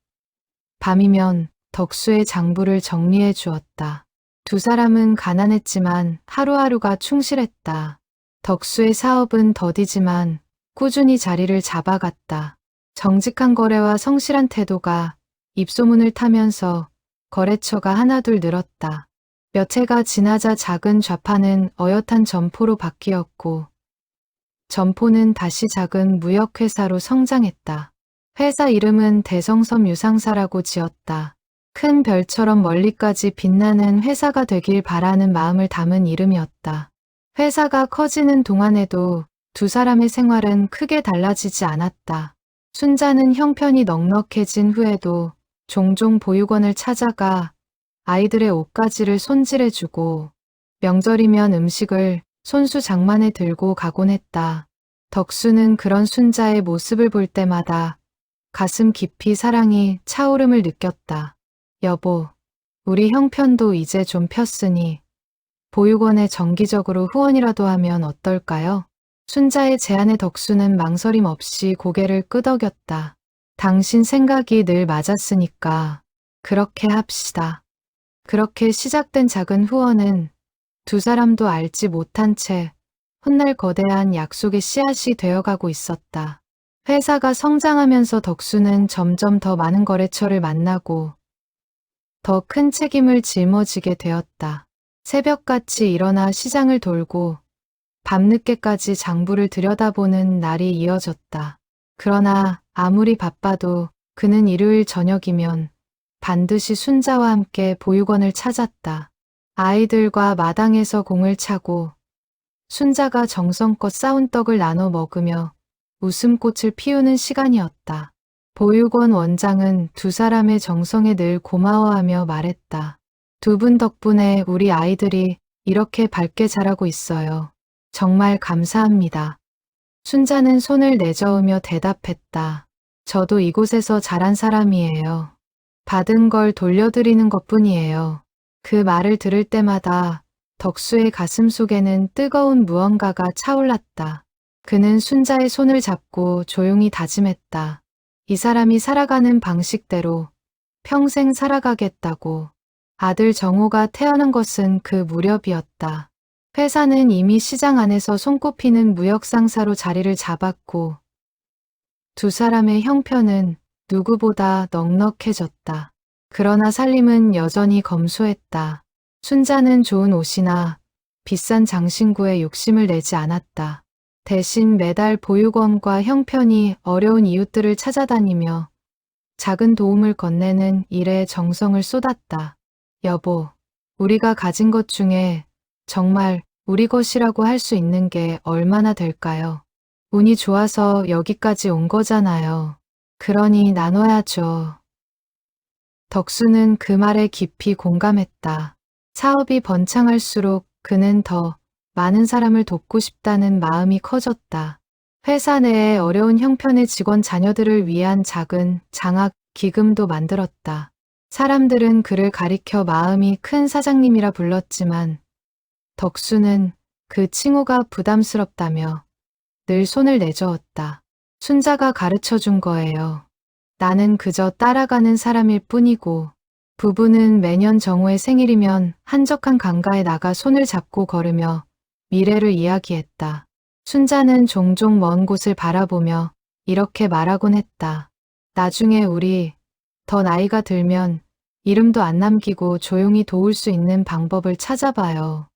밤이면 덕수의 장부를 정리해 주었다. 두 사람은 가난했지만 하루하루가 충실했다. 덕수의 사업은 더디지만 꾸준히 자리를 잡아갔다. 정직한 거래와 성실한 태도가 입소문을 타면서 거래처가 하나둘 늘었다. 몇 해가 지나자 작은 좌판은 어엿한 점포로 바뀌었고 점포는 다시 작은 무역회사로 성장했다. 회사 이름은 대성섬 유상사라고 지었다. 큰 별처럼 멀리까지 빛나는 회사가 되길 바라는 마음을 담은 이름이었다. 회사가 커지는 동안에도 두 사람의 생활은 크게 달라지지 않았다. 순자는 형편이 넉넉해진 후에도 종종 보육원을 찾아가 아이들의 옷가지를 손질해주고 명절이면 음식을 손수 장만에 들고 가곤 했다. 덕수는 그런 순자의 모습을 볼 때마다 가슴 깊이 사랑이 차오름을 느꼈다. 여보, 우리 형편도 이제 좀 폈으니 보육원에 정기적으로 후원이라도 하면 어떨까요? 순자의 제안에 덕수는 망설임 없이 고개를 끄덕였다. 당신 생각이 늘 맞았으니까 그렇게 합시다. 그렇게 시작된 작은 후원은 두 사람도 알지 못한 채 훗날 거대한 약속의 씨앗이 되어가고 있었다. 회사가 성장하면서 덕수는 점점 더 많은 거래처를 만나고 더 큰 책임을 짊어지게 되었다. 새벽같이 일어나 시장을 돌고 밤늦게까지 장부를 들여다보는 날이 이어졌다. 그러나 아무리 바빠도 그는 일요일 저녁이면 반드시 순자와 함께 보육원을 찾았다. 아이들과 마당에서 공을 차고 순자가 정성껏 싸운 떡을 나눠 먹으며 웃음꽃을 피우는 시간이었다. 보육원 원장은 두 사람의 정성에 늘 고마워하며 말했다. 두 분 덕분에 우리 아이들이 이렇게 밝게 자라고 있어요. 정말 감사합니다. 순자는 손을 내저으며 대답했다. 저도 이곳에서 자란 사람이에요. 받은 걸 돌려드리는 것뿐이에요. 그 말을 들을 때마다 덕수의 가슴 속에는 뜨거운 무언가가 차올랐다. 그는 순자의 손을 잡고 조용히 다짐했다. 이 사람이 살아가는 방식대로 평생 살아가겠다고. 아들 정호가 태어난 것은 그 무렵이었다. 회사는 이미 시장 안에서 손꼽히는 무역상사로 자리를 잡았고 두 사람의 형편은 누구보다 넉넉해졌다. 그러나 살림은 여전히 검소했다. 순자는 좋은 옷이나 비싼 장신구에 욕심을 내지 않았다. 대신 매달 보육원과 형편이 어려운 이웃들을 찾아다니며 작은 도움을 건네는 일에 정성을 쏟았다. 여보, 우리가 가진 것 중에 정말 우리 것이라고 할 수 있는 게 얼마나 될까요? 운이 좋아서 여기까지 온 거잖아요. 그러니 나눠야죠. 덕수는 그 말에 깊이 공감했다. 사업이 번창할수록 그는 더 많은 사람을 돕고 싶다는 마음이 커졌다. 회사 내에 어려운 형편의 직원 자녀들을 위한 작은 장학 기금도 만들었다. 사람들은 그를 가리켜 마음이 큰 사장님이라 불렀지만 덕수는 그 칭호가 부담스럽다며 늘 손을 내저었다. 순자가 가르쳐 준 거예요. 나는 그저 따라가는 사람일 뿐이고. 부부는 매년 정호의 생일이면 한적한 강가에 나가 손을 잡고 걸으며 미래를 이야기했다. 순자는 종종 먼 곳을 바라보며 이렇게 말하곤 했다. 나중에 우리 더 나이가 들면 이름도 안 남기고 조용히 도울 수 있는 방법을 찾아봐요.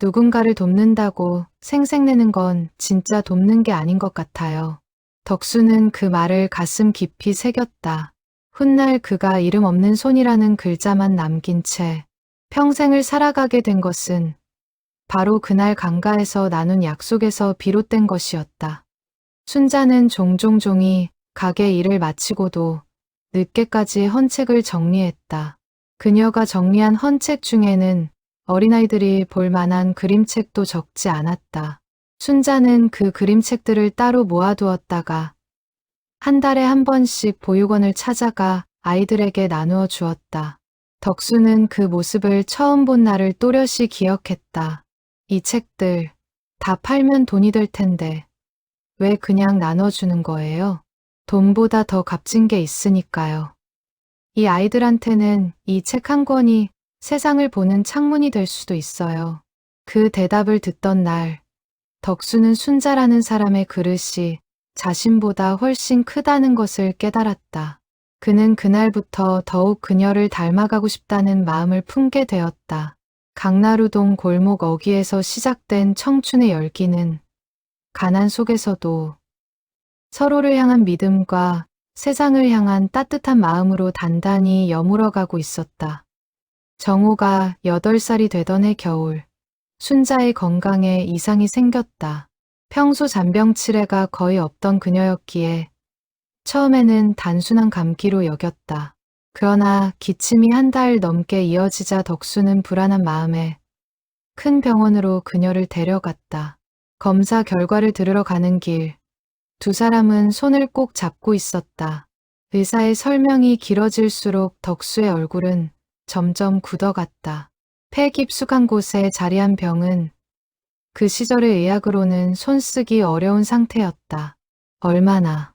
누군가를 돕는다고 생색내는 건 진짜 돕는 게 아닌 것 같아요. 덕수는 그 말을 가슴 깊이 새겼다. 훗날 그가 이름 없는 손이라는 글자만 남긴 채 평생을 살아가게 된 것은 바로 그날 강가에서 나눈 약속에서 비롯된 것이었다. 순자는 종종 종이 가게 일을 마치고도 늦게까지 헌책을 정리했다. 그녀가 정리한 헌책 중에는 어린아이들이 볼 만한 그림책도 적지 않았다. 순자는 그 그림책들을 따로 모아두었다가 한 달에 한 번씩 보육원을 찾아가 아이들에게 나누어 주었다. 덕수는 그 모습을 처음 본 날을 또렷이 기억했다. 이 책들 다 팔면 돈이 될 텐데 왜 그냥 나눠주는 거예요? 돈보다 더 값진 게 있으니까요. 이 아이들한테는 이 책 한 권이 세상을 보는 창문이 될 수도 있어요. 그 대답을 듣던 날 덕수는 순자라는 사람의 그릇이 자신보다 훨씬 크다는 것을 깨달았다. 그는 그날부터 더욱 그녀를 닮아가고 싶다는 마음을 품게 되었다. 강나루동 골목 어귀에서 시작된 청춘의 열기는 가난 속에서도 서로를 향한 믿음과 세상을 향한 따뜻한 마음으로 단단히 여물어가고 있었다. 정호가 8살이 되던 해 겨울, 순자의 건강에 이상이 생겼다. 평소 잔병치레가 거의 없던 그녀였기에 처음에는 단순한 감기로 여겼다. 그러나 기침이 한 달 넘게 이어지자 덕수는 불안한 마음에 큰 병원으로 그녀를 데려갔다. 검사 결과를 들으러 가는 길, 두 사람은 손을 꼭 잡고 있었다. 의사의 설명이 길어질수록 덕수의 얼굴은 점점 굳어갔다. 폐 깊숙한 곳에 자리한 병은 그 시절의 의학으로는 손쓰기 어려운 상태였다. 얼마나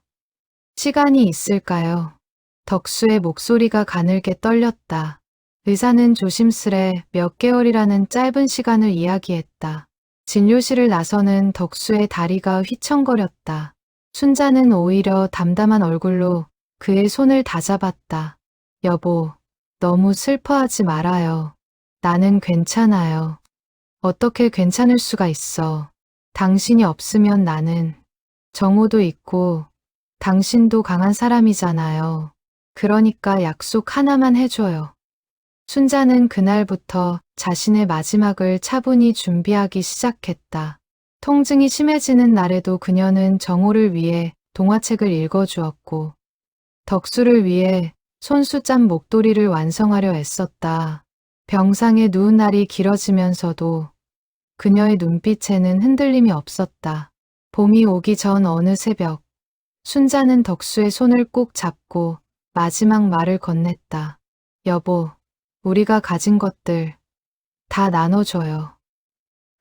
시간이 있을까요? 덕수의 목소리가 가늘게 떨렸다. 의사는 조심스레 몇 개월이라는 짧은 시간을 이야기했다. 진료실을 나서는 덕수의 다리가 휘청거렸다. 순자는 오히려 담담한 얼굴로 그의 손을 다잡았다. 여보, 너무 슬퍼하지 말아요. 나는 괜찮아요. 어떻게 괜찮을 수가 있어. 당신이 없으면 나는. 정호도 있고 당신도 강한 사람이잖아요. 그러니까 약속 하나만 해줘요. 순자는 그날부터 자신의 마지막을 차분히 준비하기 시작했다. 통증이 심해지는 날에도 그녀는 정호를 위해 동화책을 읽어주었고 덕수를 위해 손수 짠 목도리를 완성하려 애썼다. 병상에 누운 날이 길어지면서도 그녀의 눈빛에는 흔들림이 없었다. 봄이 오기 전 어느 새벽, 순자는 덕수의 손을 꼭 잡고 마지막 말을 건넸다. 여보, 우리가 가진 것들 다 나눠줘요.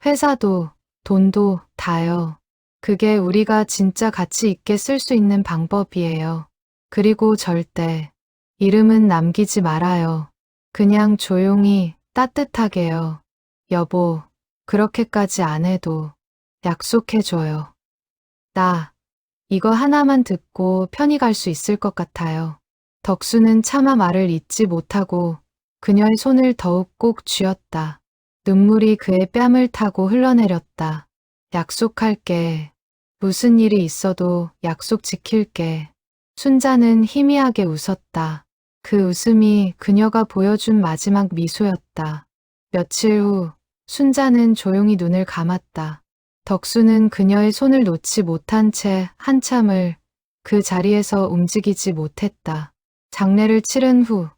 회사도, 돈도 다요. 그게 우리가 진짜 가치 있게 쓸 수 있는 방법이에요. 그리고 절대 이름은 남기지 말아요. 그냥 조용히 따뜻하게요. 여보, 그렇게까지 안 해도 약속해줘요. 나 이거 하나만 듣고 편히 갈 수 있을 것 같아요. 덕수는 차마 말을 잇지 못하고 그녀의 손을 더욱 꼭 쥐었다. 눈물이 그의 뺨을 타고 흘러내렸다. 약속할게. 무슨 일이 있어도 약속 지킬게. 순자는 희미하게 웃었다. 그 웃음이 그녀가 보여준 마지막 미소였다. 며칠 후 순자는 조용히 눈을 감았다. 덕수는 그녀의 손을 놓지 못한 채 한참을 그 자리에서 움직이지 못했다. 장례를 치른 후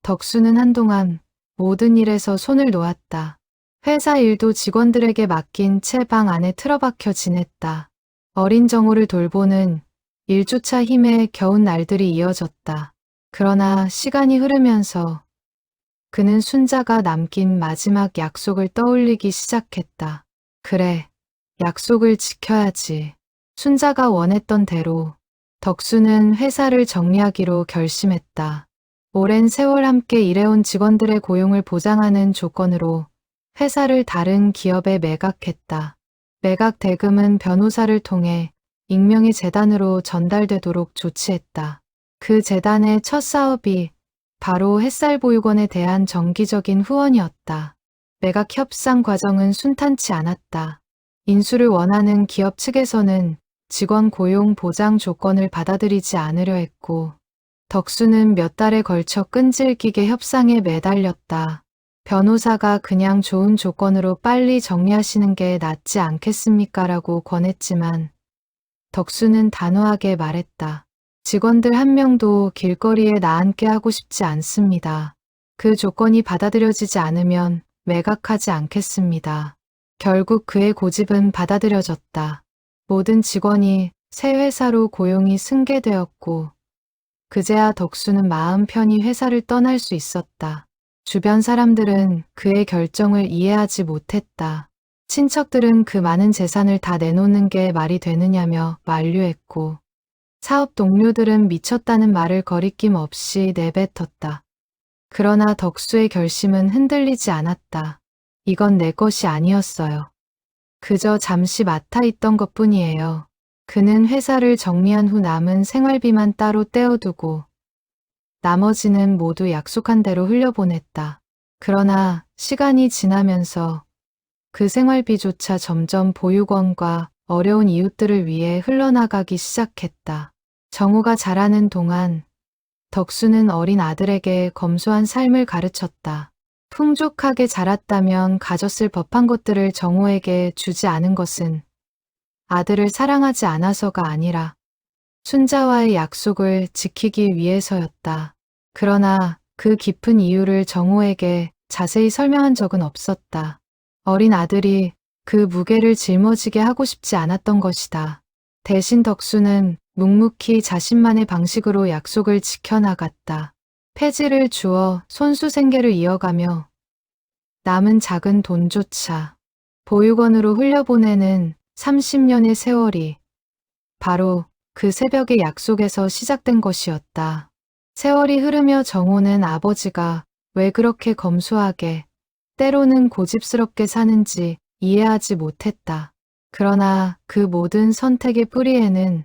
덕수는 한동안 모든 일에서 손을 놓았다. 회사 일도 직원들에게 맡긴 채 방 안에 틀어박혀 지냈다. 어린 정우를 돌보는 일조차 힘에 겨운 날들이 이어졌다. 그러나 시간이 흐르면서 그는 순자가 남긴 마지막 약속을 떠올리기 시작했다. 그래, 약속을 지켜야지. 순자가 원했던 대로 덕수는 회사를 정리하기로 결심했다. 오랜 세월 함께 일해온 직원들의 고용을 보장하는 조건으로 회사를 다른 기업에 매각했다. 매각 대금은 변호사를 통해 익명의 재단으로 전달되도록 조치했다. 그 재단의 첫 사업이 바로 햇살보육원에 대한 정기적인 후원이었다. 매각 협상 과정은 순탄치 않았다. 인수를 원하는 기업 측에서는 직원 고용 보장 조건을 받아들이지 않으려 했고, 덕수는 몇 달에 걸쳐 끈질기게 협상에 매달렸다. 변호사가 그냥 좋은 조건으로 빨리 정리하시는 게 낫지 않겠습니까? 라고 권했지만 덕수는 단호하게 말했다. 직원들 한 명도 길거리에 나앉게 하고 싶지 않습니다. 그 조건이 받아들여지지 않으면 매각하지 않겠습니다. 결국 그의 고집은 받아들여졌다. 모든 직원이 새 회사로 고용이 승계되었고 그제야 덕수는 마음 편히 회사를 떠날 수 있었다. 주변 사람들은 그의 결정을 이해하지 못했다. 친척들은 그 많은 재산을 다 내놓는 게 말이 되느냐며 만류했고 사업 동료들은 미쳤다는 말을 거리낌 없이 내뱉었다. 그러나 덕수의 결심은 흔들리지 않았다. 이건 내 것이 아니었어요. 그저 잠시 맡아 있던 것뿐이에요. 그는 회사를 정리한 후 남은 생활비만 따로 떼어두고 나머지는 모두 약속한 대로 흘려보냈다. 그러나 시간이 지나면서 그 생활비조차 점점 보육원과 어려운 이웃들을 위해 흘러나가기 시작했다. 정우가 자라는 동안 덕수는 어린 아들에게 검소한 삶을 가르쳤다. 풍족하게 자랐다면 가졌을 법한 것들을 정우에게 주지 않은 것은 아들을 사랑하지 않아서가 아니라 순자와의 약속을 지키기 위해서였다. 그러나 그 깊은 이유를 정우에게 자세히 설명한 적은 없었다. 어린 아들이 그 무게를 짊어지게 하고 싶지 않았던 것이다. 대신 덕수는 묵묵히 자신만의 방식으로 약속을 지켜나갔다. 폐지를 주어 손수생계를 이어가며 남은 작은 돈조차 보육원으로 흘려보내는 30년의 세월이 바로 그 새벽의 약속에서 시작된 것이었다. 세월이 흐르며 정호는 아버지가 왜 그렇게 검소하게 때로는 고집스럽게 사는지 이해하지 못했다. 그러나 그 모든 선택의 뿌리에는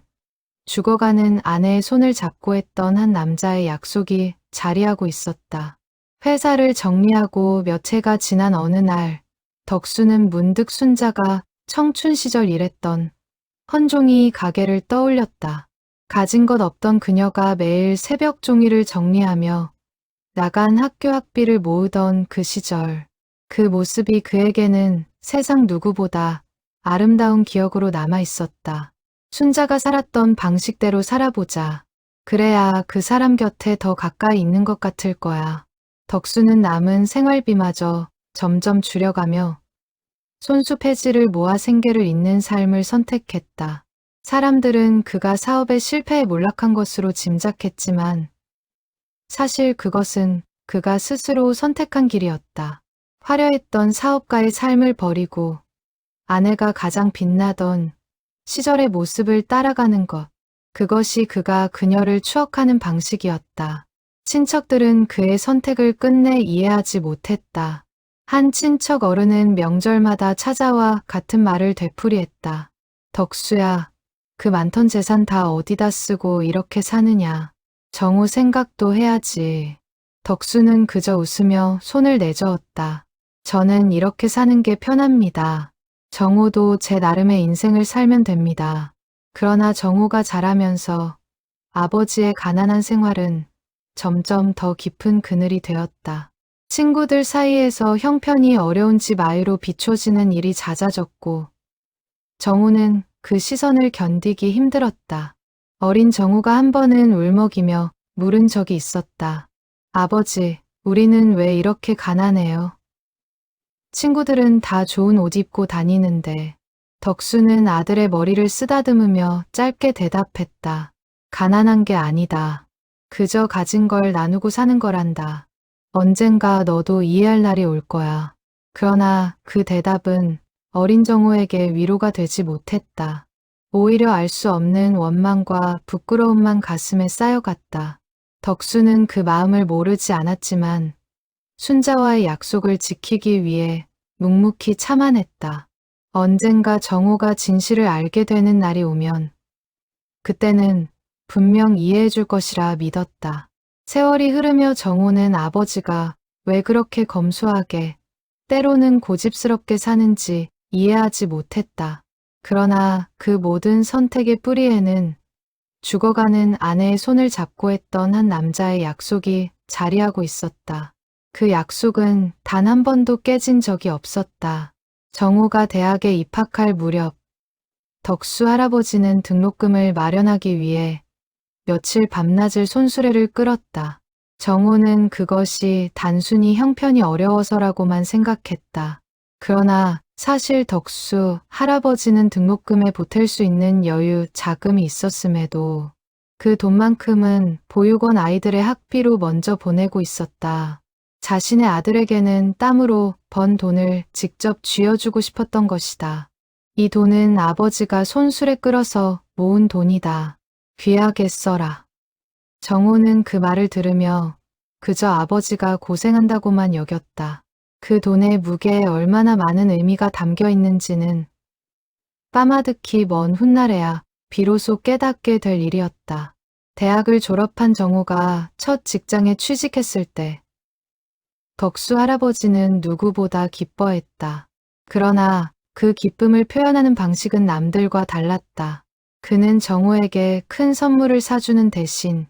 죽어가는 아내의 손을 잡고 했던 한 남자의 약속이 자리하고 있었다. 회사를 정리하고 몇 해가 지난 어느 날 덕수는 문득 순자가 청춘 시절 일했던 헌종이 가게를 떠올렸다. 가진 것 없던 그녀가 매일 새벽 종이를 정리하며 나간 학교 학비를 모으던 그 시절, 그 모습이 그에게는 세상 누구보다 아름다운 기억으로 남아 있었다. 순자가 살았던 방식대로 살아보자. 그래야 그 사람 곁에 더 가까이 있는 것 같을 거야. 덕수는 남은 생활비마저 점점 줄여가며 손수 폐지를 모아 생계를 잇는 삶을 선택했다. 사람들은 그가 사업의 실패에 몰락한 것으로 짐작했지만 사실 그것은 그가 스스로 선택한 길이었다. 화려했던 사업가의 삶을 버리고 아내가 가장 빛나던 시절의 모습을 따라가는 것. 그것이 그가 그녀를 추억하는 방식이었다. 친척들은 그의 선택을 끝내 이해하지 못했다. 한 친척 어른은 명절마다 찾아와 같은 말을 되풀이했다. 덕수야, 그 많던 재산 다 어디다 쓰고 이렇게 사느냐. 정우 생각도 해야지. 덕수는 그저 웃으며 손을 내저었다. 저는 이렇게 사는 게 편합니다. 정우도 제 나름의 인생을 살면 됩니다. 그러나 정우가 자라면서 아버지의 가난한 생활은 점점 더 깊은 그늘이 되었다. 친구들 사이에서 형편이 어려운 집 아이로 비춰지는 일이 잦아졌고 정우는 그 시선을 견디기 힘들었다. 어린 정우가 한 번은 울먹이며 물은 적이 있었다. 아버지, 우리는 왜 이렇게 가난해요? 친구들은 다 좋은 옷 입고 다니는데 덕수는 아들의 머리를 쓰다듬으며 짧게 대답했다. 가난한 게 아니다. 그저 가진 걸 나누고 사는 거란다. 언젠가 너도 이해할 날이 올 거야. 그러나 그 대답은 어린 정우에게 위로가 되지 못했다. 오히려 알 수 없는 원망과 부끄러움만 가슴에 쌓여갔다. 덕수는 그 마음을 모르지 않았지만 순자와의 약속을 지키기 위해 묵묵히 참아냈다. 언젠가 정우가 진실을 알게 되는 날이 오면 그때는 분명 이해해 줄 것이라 믿었다. 세월이 흐르며 정우는 아버지가 왜 그렇게 검소하게 때로는 고집스럽게 사는지 이해하지 못했다. 그러나 그 모든 선택의 뿌리에는 죽어가는 아내의 손을 잡고 했던 한 남자의 약속이 자리하고 있었다. 그 약속은 단 한 번도 깨진 적이 없었다. 정우가 대학에 입학할 무렵 덕수 할아버지는 등록금을 마련하기 위해 며칠 밤낮을 손수레를 끌었다. 정우는 그것이 단순히 형편이 어려워서라고만 생각했다. 그러나 사실 덕수 할아버지는 등록금에 보탤 수 있는 여유 자금이 있었음에도 그 돈만큼은 보육원 아이들의 학비로 먼저 보내고 있었다. 자신의 아들에게는 땀으로 번 돈을 직접 쥐어주고 싶었던 것이다. 이 돈은 아버지가 손수레 끌어서 모은 돈이다. 귀하게 써라. 정우는 그 말을 들으며 그저 아버지가 고생한다고만 여겼다. 그 돈의 무게에 얼마나 많은 의미가 담겨 있는지는 까마득히 먼 훗날에야 비로소 깨닫게 될 일이었다. 대학을 졸업한 정우가 첫 직장에 취직했을 때 덕수 할아버지는 누구보다 기뻐했다. 그러나 그 기쁨을 표현하는 방식은 남들과 달랐다. 그는 정우에게 큰 선물을 사주는 대신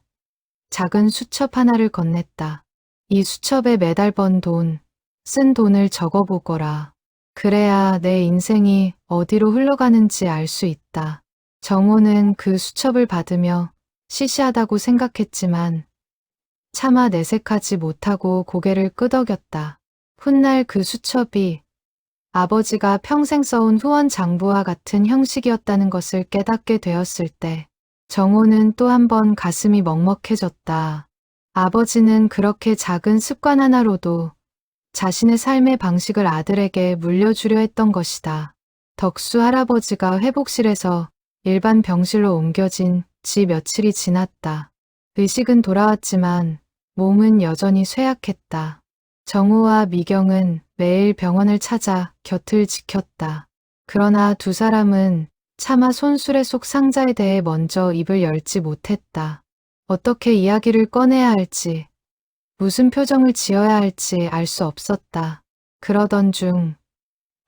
작은 수첩 하나를 건넸다. 이 수첩에 매달 번 돈, 쓴 돈을 적어보거라. 그래야 내 인생이 어디로 흘러가는지 알 수 있다. 정우는 그 수첩을 받으며 시시하다고 생각했지만 차마 내색하지 못하고 고개를 끄덕였다. 훗날 그 수첩이 아버지가 평생 써온 후원 장부와 같은 형식이었다는 것을 깨닫게 되었을 때 정우는 또 한 번 가슴이 먹먹해졌다. 아버지는 그렇게 작은 습관 하나로도 자신의 삶의 방식을 아들에게 물려주려 했던 것이다. 덕수 할아버지가 회복실에서 일반 병실로 옮겨진 지 며칠이 지났다. 의식은 돌아왔지만 몸은 여전히 쇠약했다. 정우와 미경은 매일 병원을 찾아 곁을 지켰다. 그러나 두 사람은 차마 손수레 속 상자에 대해 먼저 입을 열지 못했다. 어떻게 이야기를 꺼내야 할지, 무슨 표정을 지어야 할지 알 수 없었다. 그러던 중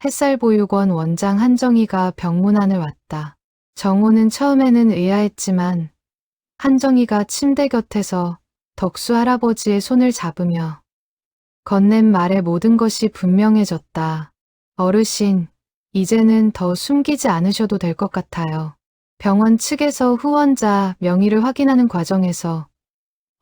햇살보육원 원장 한정희가 병문안을 왔다. 정우는 처음에는 의아했지만 한정희가 침대 곁에서 덕수 할아버지의 손을 잡으며 건넨 말에 모든 것이 분명해졌다. 어르신, 이제는 더 숨기지 않으셔도 될 것 같아요. 병원 측에서 후원자 명의를 확인하는 과정에서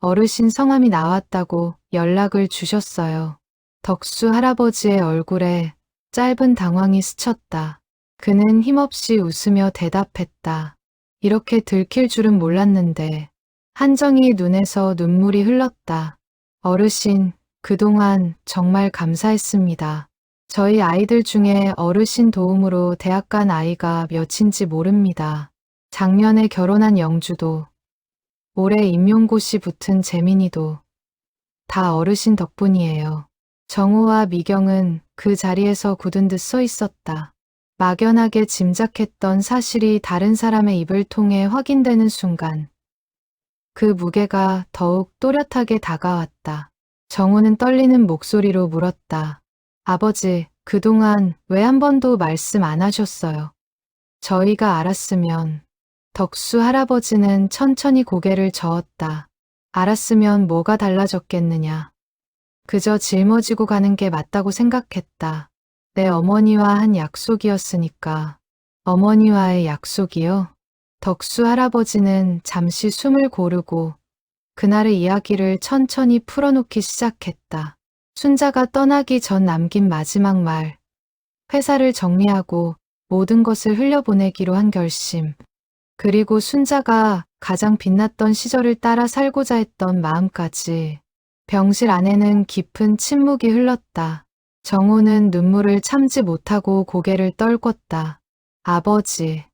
어르신 성함이 나왔다고 연락을 주셨어요. 덕수 할아버지의 얼굴에 짧은 당황이 스쳤다. 그는 힘없이 웃으며 대답했다. 이렇게 들킬 줄은 몰랐는데. 한정희 눈에서 눈물이 흘렀다. 어르신, 그동안 정말 감사했습니다. 저희 아이들 중에 어르신 도움으로 대학 간 아이가 몇인지 모릅니다. 작년에 결혼한 영주도, 올해 임용고시 붙은 재민이도 다 어르신 덕분이에요. 정우와 미경은 그 자리에서 굳은 듯 서 있었다. 막연하게 짐작했던 사실이 다른 사람의 입을 통해 확인되는 순간 그 무게가 더욱 또렷하게 다가왔다. 정우는 떨리는 목소리로 물었다. 아버지, 그동안 왜 한 번도 말씀 안 하셨어요? 저희가 알았으면. 덕수 할아버지는 천천히 고개를 저었다. 알았으면 뭐가 달라졌겠느냐. 그저 짊어지고 가는 게 맞다고 생각했다. 내 어머니와 한 약속이었으니까. 어머니와의 약속이요? 덕수 할아버지는 잠시 숨을 고르고 그날의 이야기를 천천히 풀어놓기 시작했다. 순자가 떠나기 전 남긴 마지막 말. 회사를 정리하고 모든 것을 흘려보내기로 한 결심. 그리고 순자가 가장 빛났던 시절을 따라 살고자 했던 마음까지. 병실 안에는 깊은 침묵이 흘렀다. 정우는 눈물을 참지 못하고 고개를 떨궜다. 아버지.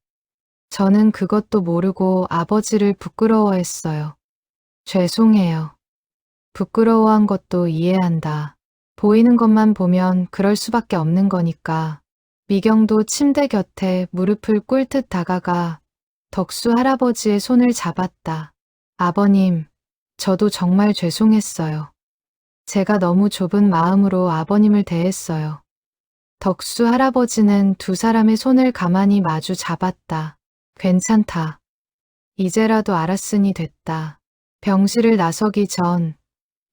저는 그것도 모르고 아버지를 부끄러워했어요. 죄송해요. 부끄러워한 것도 이해한다. 보이는 것만 보면 그럴 수밖에 없는 거니까. 미경도 침대 곁에 무릎을 꿇듯 다가가 덕수 할아버지의 손을 잡았다. 아버님, 저도 정말 죄송했어요. 제가 너무 좁은 마음으로 아버님을 대했어요. 덕수 할아버지는 두 사람의 손을 가만히 마주 잡았다. 괜찮다. 이제라도 알았으니 됐다. 병실을 나서기 전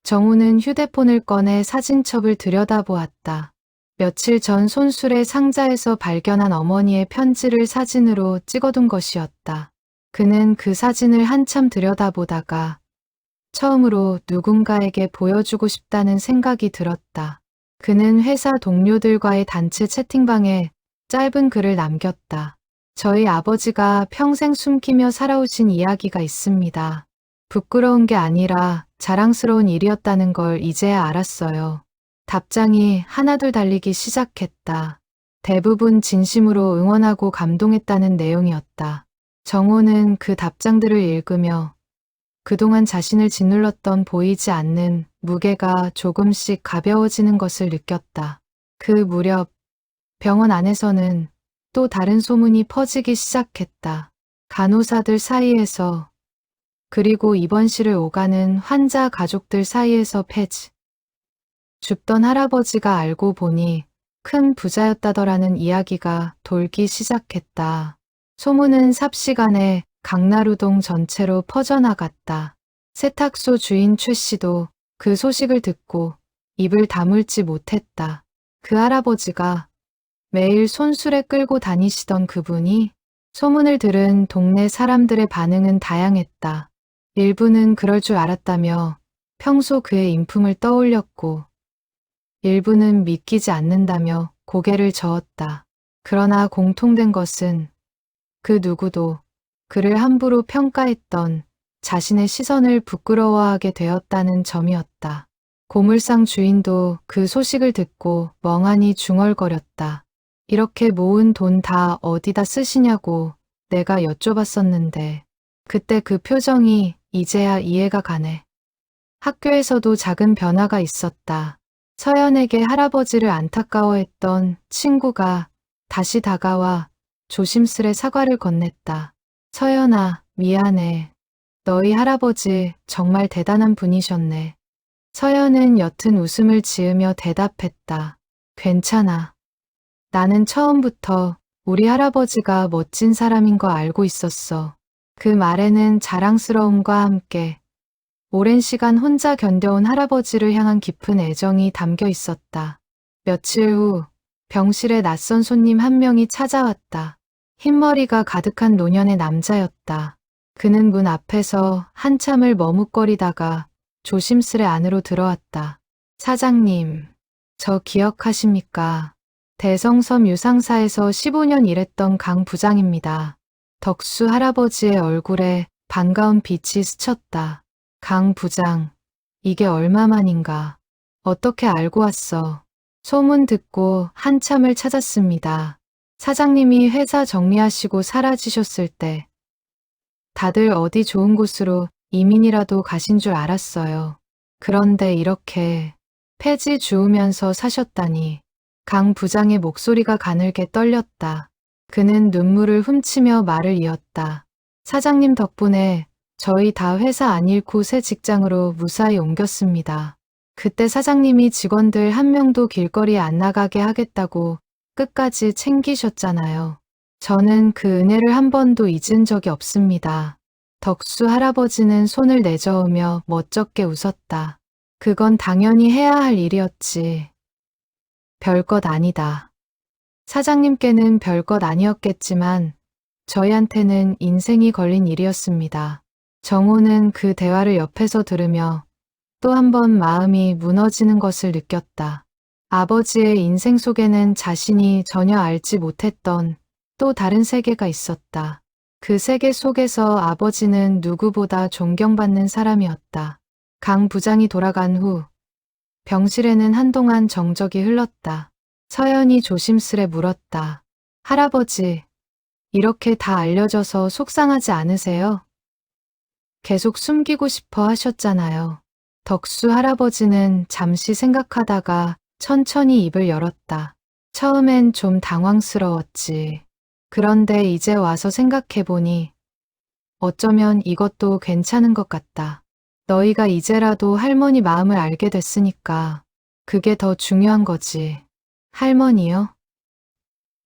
정우는 휴대폰을 꺼내 사진첩을 들여다보았다. 며칠 전 손수레 상자에서 발견한 어머니의 편지를 사진으로 찍어둔 것이었다. 그는 그 사진을 한참 들여다보다가 처음으로 누군가에게 보여주고 싶다는 생각이 들었다. 그는 회사 동료들과의 단체 채팅방에 짧은 글을 남겼다. 저희 아버지가 평생 숨기며 살아오신 이야기가 있습니다. 부끄러운 게 아니라 자랑스러운 일이었다는 걸 이제야 알았어요. 답장이 하나둘 달리기 시작했다. 대부분 진심으로 응원하고 감동했다는 내용이었다. 정호는 그 답장들을 읽으며 그동안 자신을 짓눌렀던 보이지 않는 무게가 조금씩 가벼워지는 것을 느꼈다. 그 무렵 병원 안에서는 또 다른 소문이 퍼지기 시작했다. 간호사들 사이에서 그리고 입원실을 오가는 환자 가족들 사이에서 폐지. 죽던 할아버지가 알고 보니 큰 부자였다더라는 이야기가 돌기 시작했다. 소문은 삽시간에 강나루동 전체로 퍼져나갔다. 세탁소 주인 최 씨도 그 소식을 듣고 입을 다물지 못했다. 그 할아버지가 매일 손수레 끌고 다니시던 그분이. 소문을 들은 동네 사람들의 반응은 다양했다. 일부는 그럴 줄 알았다며 평소 그의 인품을 떠올렸고 일부는 믿기지 않는다며 고개를 저었다. 그러나 공통된 것은 그 누구도 그를 함부로 평가했던 자신의 시선을 부끄러워하게 되었다는 점이었다. 고물상 주인도 그 소식을 듣고 멍하니 중얼거렸다. 이렇게 모은 돈 다 어디다 쓰시냐고 내가 여쭤봤었는데 그때 그 표정이 이제야 이해가 가네. 학교에서도 작은 변화가 있었다. 서연에게 할아버지를 안타까워했던 친구가 다시 다가와 조심스레 사과를 건넸다. 서연아, 미안해. 너희 할아버지 정말 대단한 분이셨네. 서연은 옅은 웃음을 지으며 대답했다. 괜찮아. 나는 처음부터 우리 할아버지가 멋진 사람인 거 알고 있었어. 그 말에는 자랑스러움과 함께 오랜 시간 혼자 견뎌온 할아버지를 향한 깊은 애정이 담겨 있었다. 며칠 후 병실에 낯선 손님 한 명이 찾아왔다. 흰머리가 가득한 노년의 남자였다. 그는 문 앞에서 한참을 머뭇거리다가 조심스레 안으로 들어왔다. 사장님, 저 기억하십니까? 대성섬 유상사에서 15년 일했던 강 부장입니다. 덕수 할아버지의 얼굴에 반가운 빛이 스쳤다. 강 부장, 이게 얼마만인가? 어떻게 알고 왔어? 소문 듣고 한참을 찾았습니다. 사장님이 회사 정리하시고 사라지셨을 때 다들 어디 좋은 곳으로 이민이라도 가신 줄 알았어요. 그런데 이렇게 폐지 주우면서 사셨다니. 강 부장의 목소리가 가늘게 떨렸다. 그는 눈물을 훔치며 말을 이었다. 사장님 덕분에 저희 다 회사 안 잃고 새 직장으로 무사히 옮겼습니다. 그때 사장님이 직원들 한 명도 길거리에 안 나가게 하겠다고 끝까지 챙기셨잖아요. 저는 그 은혜를 한 번도 잊은 적이 없습니다. 덕수 할아버지는 손을 내저으며 멋쩍게 웃었다. 그건 당연히 해야 할 일이었지. 별것 아니다. 사장님께는 별것 아니었겠지만 저희한테는 인생이 걸린 일이었습니다. 정호는 그 대화를 옆에서 들으며 또 한 번 마음이 무너지는 것을 느꼈다. 아버지의 인생 속에는 자신이 전혀 알지 못했던 또 다른 세계가 있었다. 그 세계 속에서 아버지는 누구보다 존경받는 사람이었다. 강 부장이 돌아간 후 병실에는 한동안 정적이 흘렀다. 서연이 조심스레 물었다. 할아버지, 이렇게 다 알려져서 속상하지 않으세요? 계속 숨기고 싶어 하셨잖아요. 덕수 할아버지는 잠시 생각하다가 천천히 입을 열었다. 처음엔 좀 당황스러웠지. 그런데 이제 와서 생각해보니 어쩌면 이것도 괜찮은 것 같다. 너희가 이제라도 할머니 마음을 알게 됐으니까 그게 더 중요한 거지. 할머니요?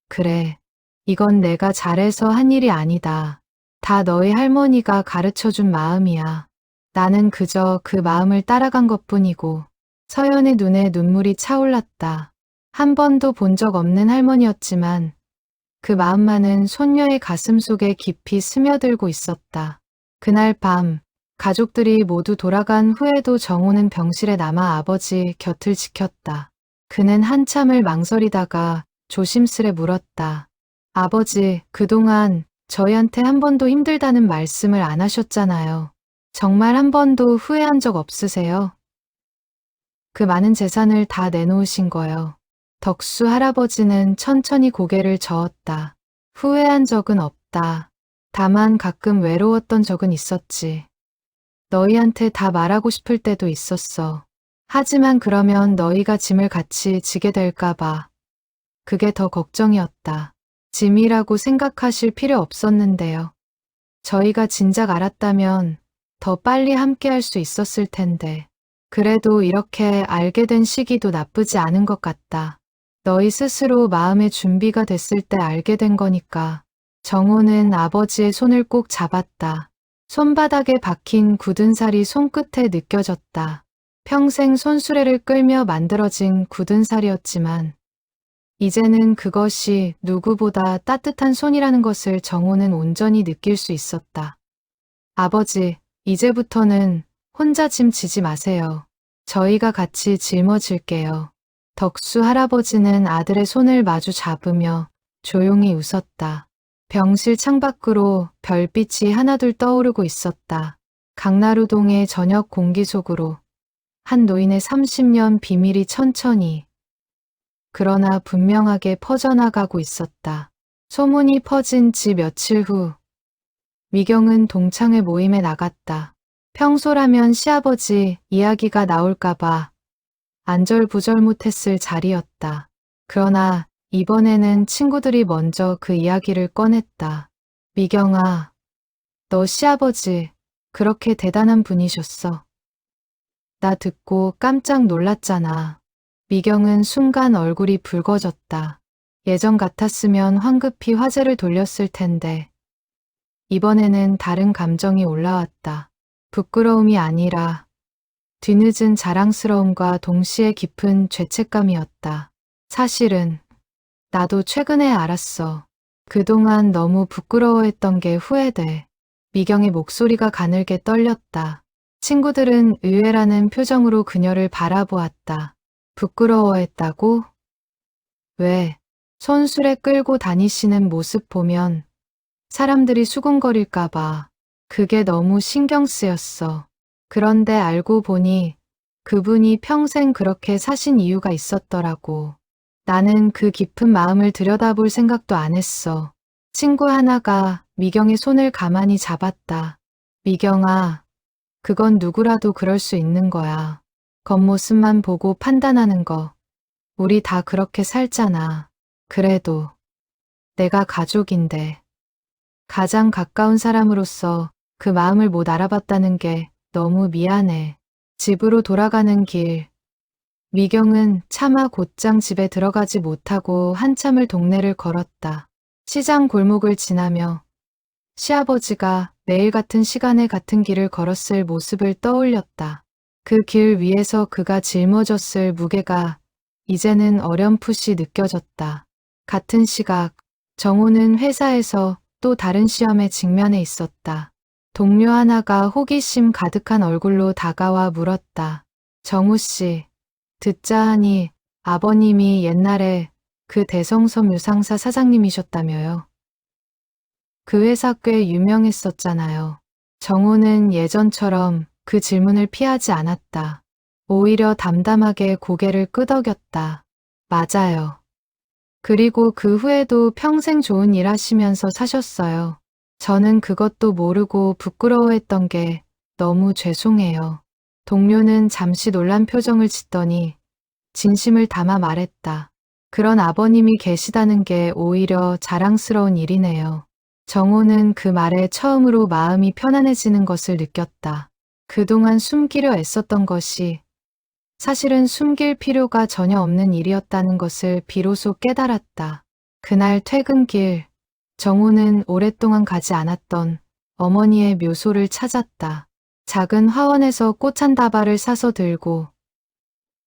그래. 이건 내가 잘해서 한 일이 아니다. 다 너희 할머니가 가르쳐준 마음이야. 나는 그저 그 마음을 따라간 것뿐이고. 서연의 눈에 눈물이 차올랐다. 한 번도 본 적 없는 할머니였지만 그 마음만은 손녀의 가슴 속에 깊이 스며들고 있었다. 그날 밤 가족들이 모두 돌아간 후에도 정호는 병실에 남아 아버지 곁을 지켰다. 그는 한참을 망설이다가 조심스레 물었다. 아버지, 그동안 저희한테 한 번도 힘들다는 말씀을 안 하셨잖아요. 정말 한 번도 후회한 적 없으세요? 그 많은 재산을 다 내놓으신 거요. 덕수 할아버지는 천천히 고개를 저었다. 후회한 적은 없다. 다만 가끔 외로웠던 적은 있었지. 너희한테 다 말하고 싶을 때도 있었어. 하지만 그러면 너희가 짐을 같이 지게 될까봐. 그게 더 걱정이었다. 짐이라고 생각하실 필요 없었는데요. 저희가 진작 알았다면 더 빨리 함께 할 수 있었을 텐데. 그래도 이렇게 알게 된 시기도 나쁘지 않은 것 같다. 너희 스스로 마음의 준비가 됐을 때 알게 된 거니까. 정호는 아버지의 손을 꼭 잡았다. 손바닥에 박힌 굳은 살이 손끝에 느껴졌다. 평생 손수레를 끌며 만들어진 굳은 살이었지만 이제는 그것이 누구보다 따뜻한 손이라는 것을 정호는 온전히 느낄 수 있었다. 아버지, 이제부터는 혼자 짐 지지 마세요. 저희가 같이 짊어질게요. 덕수 할아버지는 아들의 손을 마주 잡으며 조용히 웃었다. 병실 창밖으로 별빛이 하나둘 떠오르고 있었다. 강나루동의 저녁 공기 속으로 한 노인의 30년 비밀이 천천히 그러나 분명하게 퍼져나가고 있었다. 소문이 퍼진 지 며칠 후 미경은 동창회 모임에 나갔다. 평소라면 시아버지 이야기가 나올까봐 안절부절 못했을 자리였다. 그러나 이번에는 친구들이 먼저 그 이야기를 꺼냈다. 미경아, 너 시아버지 그렇게 대단한 분이셨어. 나 듣고 깜짝 놀랐잖아. 미경은 순간 얼굴이 붉어졌다. 예전 같았으면 황급히 화제를 돌렸을 텐데 이번에는 다른 감정이 올라왔다. 부끄러움이 아니라 뒤늦은 자랑스러움과 동시에 깊은 죄책감이었다. 사실은 나도 최근에 알았어. 그동안 너무 부끄러워했던 게 후회돼. 미경의 목소리가 가늘게 떨렸다. 친구들은 의외라는 표정으로 그녀를 바라보았다. 부끄러워했다고? 왜? 손수레 끌고 다니시는 모습 보면 사람들이 수군거릴까봐 그게 너무 신경 쓰였어. 그런데 알고 보니 그분이 평생 그렇게 사신 이유가 있었더라고. 나는 그 깊은 마음을 들여다볼 생각도 안 했어. 친구 하나가 미경의 손을 가만히 잡았다. 미경아, 그건 누구라도 그럴 수 있는 거야. 겉모습만 보고 판단하는 거. 우리 다 그렇게 살잖아. 그래도 내가 가족인데 가장 가까운 사람으로서 그 마음을 못 알아봤다는 게 너무 미안해. 집으로 돌아가는 길. 미경은 차마 곧장 집에 들어가지 못하고 한참을 동네를 걸었다. 시장 골목을 지나며 시아버지가 매일 같은 시간에 같은 길을 걸었을 모습을 떠올렸다. 그 길 위에서 그가 짊어졌을 무게가 이제는 어렴풋이 느껴졌다. 같은 시각, 정우는 회사에서 또 다른 시험에 직면해 있었다. 동료 하나가 호기심 가득한 얼굴로 다가와 물었다. 정우 씨, 듣자 하니 아버님이 옛날에 그 대성섬 유상사 사장님이셨다며요. 그 회사 꽤 유명했었잖아요. 정우는 예전처럼 그 질문을 피하지 않았다. 오히려 담담하게 고개를 끄덕였다. 맞아요. 그리고 그 후에도 평생 좋은 일 하시면서 사셨어요. 저는 그것도 모르고 부끄러워했던 게 너무 죄송해요. 동료는 잠시 놀란 표정을 짓더니 진심을 담아 말했다. 그런 아버님이 계시다는 게 오히려 자랑스러운 일이네요. 정호는 그 말에 처음으로 마음이 편안해지는 것을 느꼈다. 그동안 숨기려 애썼던 것이 사실은 숨길 필요가 전혀 없는 일이었다는 것을 비로소 깨달았다. 그날 퇴근길, 정호는 오랫동안 가지 않았던 어머니의 묘소를 찾았다. 작은 화원에서 꽃 한 다발을 사서 들고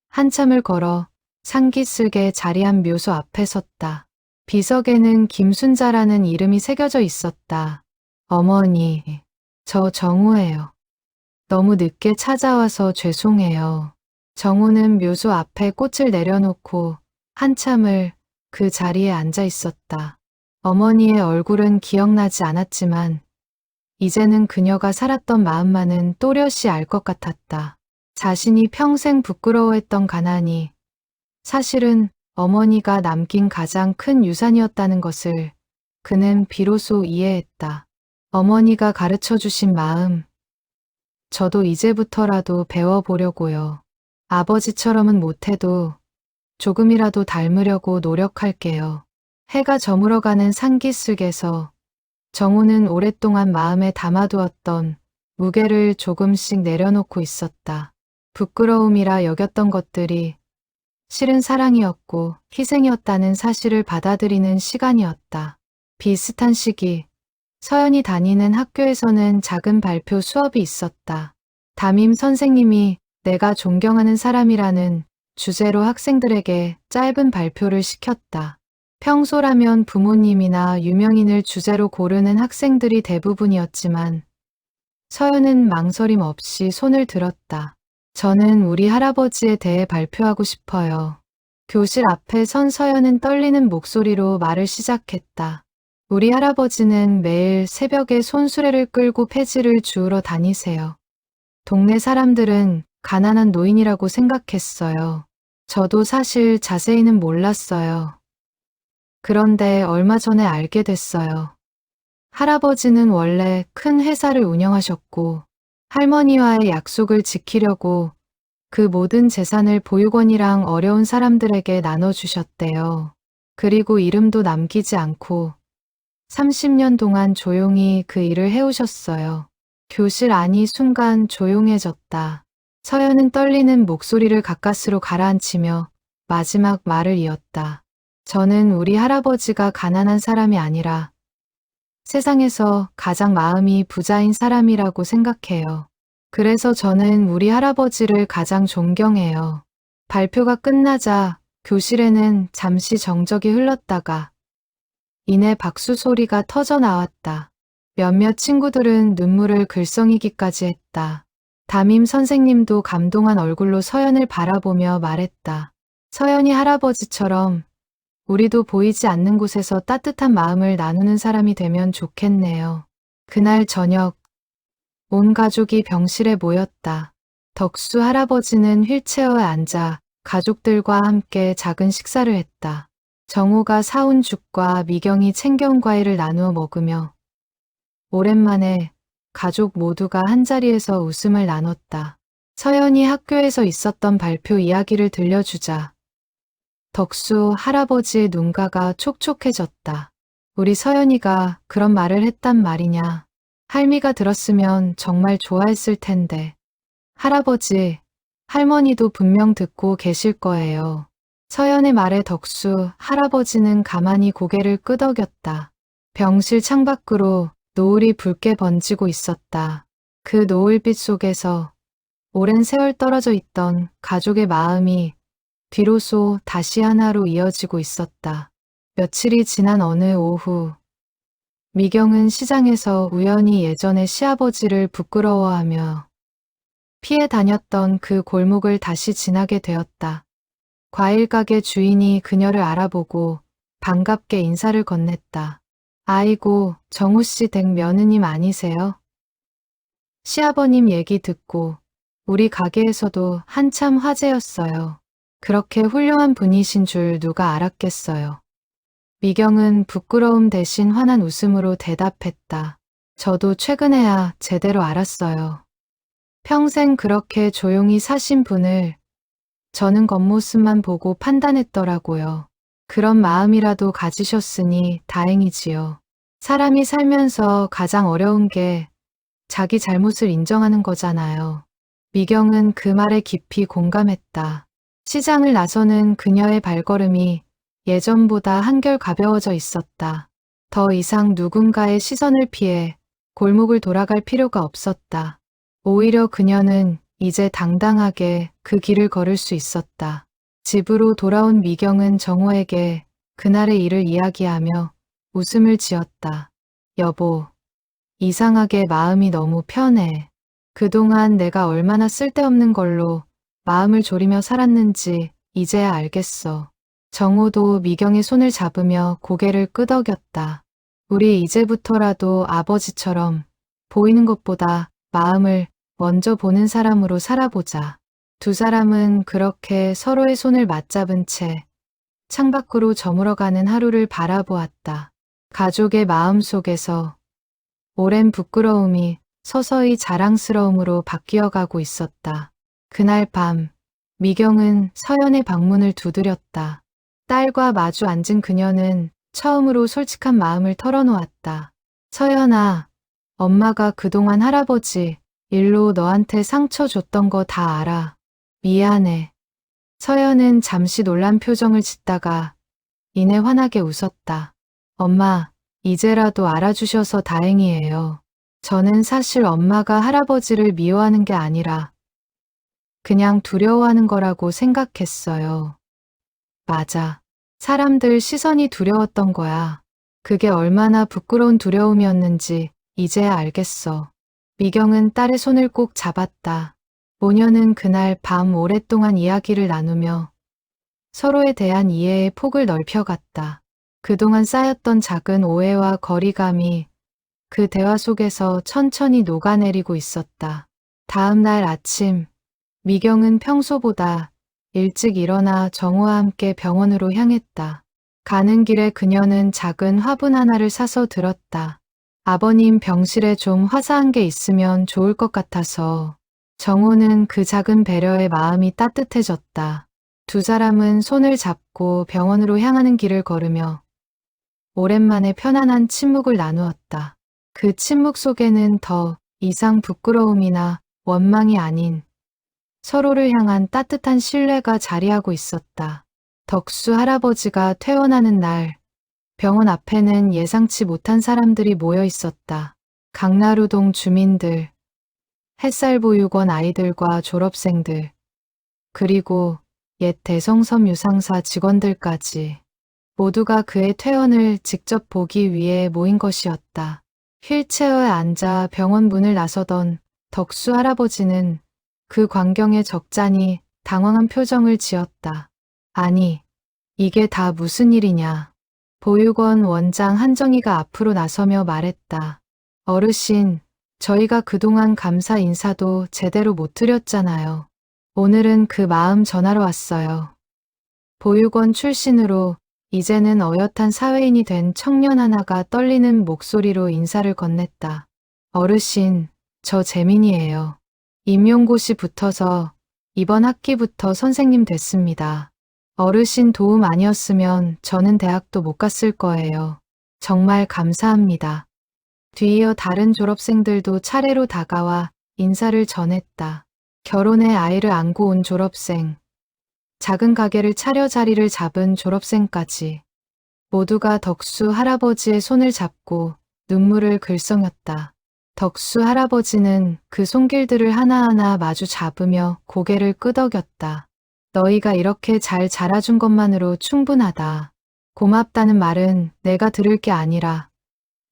한참을 걸어 상기슬게 자리한 묘소 앞에 섰다. 비석에는 김순자라는 이름이 새겨져 있었다. 어머니, 저 정우예요. 너무 늦게 찾아와서 죄송해요. 정우는 묘소 앞에 꽃을 내려놓고 한참을 그 자리에 앉아 있었다. 어머니의 얼굴은 기억나지 않았지만 이제는 그녀가 살았던 마음만은 또렷이 알 것 같았다. 자신이 평생 부끄러워했던 가난이 사실은 어머니가 남긴 가장 큰 유산이었다는 것을 그는 비로소 이해했다. 어머니가 가르쳐 주신 마음, 저도 이제부터라도 배워보려고요. 아버지처럼은 못해도 조금이라도 닮으려고 노력할게요. 해가 저물어가는 산기슭에서 정우는 오랫동안 마음에 담아두었던 무게를 조금씩 내려놓고 있었다. 부끄러움이라 여겼던 것들이 실은 사랑이었고 희생이었다는 사실을 받아들이는 시간이었다. 비슷한 시기, 서연이 다니는 학교에서는 작은 발표 수업이 있었다. 담임 선생님이 내가 존경하는 사람이라는 주제로 학생들에게 짧은 발표를 시켰다. 평소라면 부모님이나 유명인을 주제로 고르는 학생들이 대부분이었지만 서연은 망설임 없이 손을 들었다. 저는 우리 할아버지에 대해 발표하고 싶어요. 교실 앞에 선 서연은 떨리는 목소리로 말을 시작했다. 우리 할아버지는 매일 새벽에 손수레를 끌고 폐지를 주우러 다니세요. 동네 사람들은 가난한 노인이라고 생각했어요. 저도 사실 자세히는 몰랐어요. 그런데 얼마 전에 알게 됐어요. 할아버지는 원래 큰 회사를 운영하셨고 할머니와의 약속을 지키려고 그 모든 재산을 보육원이랑 어려운 사람들에게 나눠주셨대요. 그리고 이름도 남기지 않고 30년 동안 조용히 그 일을 해오셨어요. 교실 안이 순간 조용해졌다. 서연은 떨리는 목소리를 가까스로 가라앉히며 마지막 말을 이었다. 저는 우리 할아버지가 가난한 사람이 아니라 세상에서 가장 마음이 부자인 사람이라고 생각해요. 그래서 저는 우리 할아버지를 가장 존경해요. 발표가 끝나자 교실에는 잠시 정적이 흘렀다가 이내 박수 소리가 터져 나왔다. 몇몇 친구들은 눈물을 글썽이기까지 했다. 담임 선생님도 감동한 얼굴로 서연을 바라보며 말했다. 서연이 할아버지처럼 우리도 보이지 않는 곳에서 따뜻한 마음을 나누는 사람이 되면 좋겠네요. 그날 저녁, 온 가족이 병실에 모였다. 덕수 할아버지는 휠체어에 앉아 가족들과 함께 작은 식사를 했다. 정호가 사온 죽과 미경이 챙겨온 과일을 나누어 먹으며 오랜만에 가족 모두가 한자리에서 웃음을 나눴다. 서연이 학교에서 있었던 발표 이야기를 들려주자 덕수 할아버지의 눈가가 촉촉해졌다. 우리 서연이가 그런 말을 했단 말이냐. 할미가 들었으면 정말 좋아했을 텐데. 할아버지, 할머니도 분명 듣고 계실 거예요. 서연의 말에 덕수 할아버지는 가만히 고개를 끄덕였다. 병실 창밖으로 노을이 붉게 번지고 있었다. 그 노을빛 속에서 오랜 세월 떨어져 있던 가족의 마음이 비로소 다시 하나로 이어지고 있었다. 며칠이 지난 어느 오후, 미경은 시장에서 우연히 예전의 시아버지를 부끄러워하며 피해 다녔던 그 골목을 다시 지나게 되었다. 과일 가게 주인이 그녀를 알아보고 반갑게 인사를 건넸다. 아이고, 정우 씨 댁 며느님 아니세요? 시아버님 얘기 듣고 우리 가게에서도 한참 화제였어요. 그렇게 훌륭한 분이신 줄 누가 알았겠어요. 미경은 부끄러움 대신 환한 웃음으로 대답했다. 저도 최근에야 제대로 알았어요. 평생 그렇게 조용히 사신 분을 저는 겉모습만 보고 판단했더라고요. 그런 마음이라도 가지셨으니 다행이지요. 사람이 살면서 가장 어려운 게 자기 잘못을 인정하는 거잖아요. 미경은 그 말에 깊이 공감했다. 시장을 나서는 그녀의 발걸음이 예전보다 한결 가벼워져 있었다. 더 이상 누군가의 시선을 피해 골목을 돌아갈 필요가 없었다. 오히려 그녀는 이제 당당하게 그 길을 걸을 수 있었다. 집으로 돌아온 미경은 정호에게 그날의 일을 이야기하며 웃음을 지었다. 여보, 이상하게 마음이 너무 편해. 그동안 내가 얼마나 쓸데없는 걸로 마음을 졸이며 살았는지 이제야 알겠어. 정호도 미경의 손을 잡으며 고개를 끄덕였다. 우리 이제부터라도 아버지처럼 보이는 것보다 마음을 먼저 보는 사람으로 살아보자. 두 사람은 그렇게 서로의 손을 맞잡은 채 창밖으로 저물어가는 하루를 바라보았다. 가족의 마음 속에서 오랜 부끄러움이 서서히 자랑스러움으로 바뀌어가고 있었다. 그날 밤, 미경은 서연의 방문을 두드렸다. 딸과 마주 앉은 그녀는 처음으로 솔직한 마음을 털어놓았다. 서연아, 엄마가 그동안 할아버지 일로 너한테 상처 줬던 거 다 알아. 미안해. 서연은 잠시 놀란 표정을 짓다가 이내 환하게 웃었다. 엄마, 이제라도 알아주셔서 다행이에요. 저는 사실 엄마가 할아버지를 미워하는 게 아니라 그냥 두려워하는 거라고 생각했어요. 맞아. 사람들 시선이 두려웠던 거야. 그게 얼마나 부끄러운 두려움이었는지 이제야 알겠어. 미경은 딸의 손을 꼭 잡았다. 모녀는 그날 밤 오랫동안 이야기를 나누며 서로에 대한 이해의 폭을 넓혀갔다. 그동안 쌓였던 작은 오해와 거리감이 그 대화 속에서 천천히 녹아내리고 있었다. 다음 날 아침, 미경은 평소보다 일찍 일어나 정우와 함께 병원으로 향했다. 가는 길에 그녀는 작은 화분 하나를 사서 들었다. 아버님 병실에 좀 화사한 게 있으면 좋을 것 같아서. 정우는 그 작은 배려에 마음이 따뜻해졌다. 두 사람은 손을 잡고 병원으로 향하는 길을 걸으며 오랜만에 편안한 침묵을 나누었다. 그 침묵 속에는 더 이상 부끄러움이나 원망이 아닌 서로를 향한 따뜻한 신뢰가 자리하고 있었다. 덕수 할아버지가 퇴원하는 날, 병원 앞에는 예상치 못한 사람들이 모여 있었다. 강나루동 주민들, 햇살보육원 아이들과 졸업생들, 그리고 옛 대성섬 유상사 직원들까지 모두가 그의 퇴원을 직접 보기 위해 모인 것이었다. 휠체어에 앉아 병원 문을 나서던 덕수 할아버지는 그 광경에 적잖이 당황한 표정을 지었다. 아니, 이게 다 무슨 일이냐. 보육원 원장 한정희가 앞으로 나서며 말했다. 어르신, 저희가 그동안 감사 인사도 제대로 못 드렸잖아요. 오늘은 그 마음 전하러 왔어요. 보육원 출신으로 이제는 어엿한 사회인이 된 청년 하나가 떨리는 목소리로 인사를 건넸다. 어르신, 저 재민이에요. 임용고시 붙어서 이번 학기부터 선생님 됐습니다. 어르신 도움 아니었으면 저는 대학도 못 갔을 거예요. 정말 감사합니다. 뒤이어 다른 졸업생들도 차례로 다가와 인사를 전했다. 결혼해 아이를 안고 온 졸업생, 작은 가게를 차려 자리를 잡은 졸업생까지 모두가 덕수 할아버지의 손을 잡고 눈물을 글썽였다. 덕수 할아버지는 그 손길들을 하나하나 마주 잡으며 고개를 끄덕였다. 너희가 이렇게 잘 자라준 것만으로 충분하다. 고맙다는 말은 내가 들을 게 아니라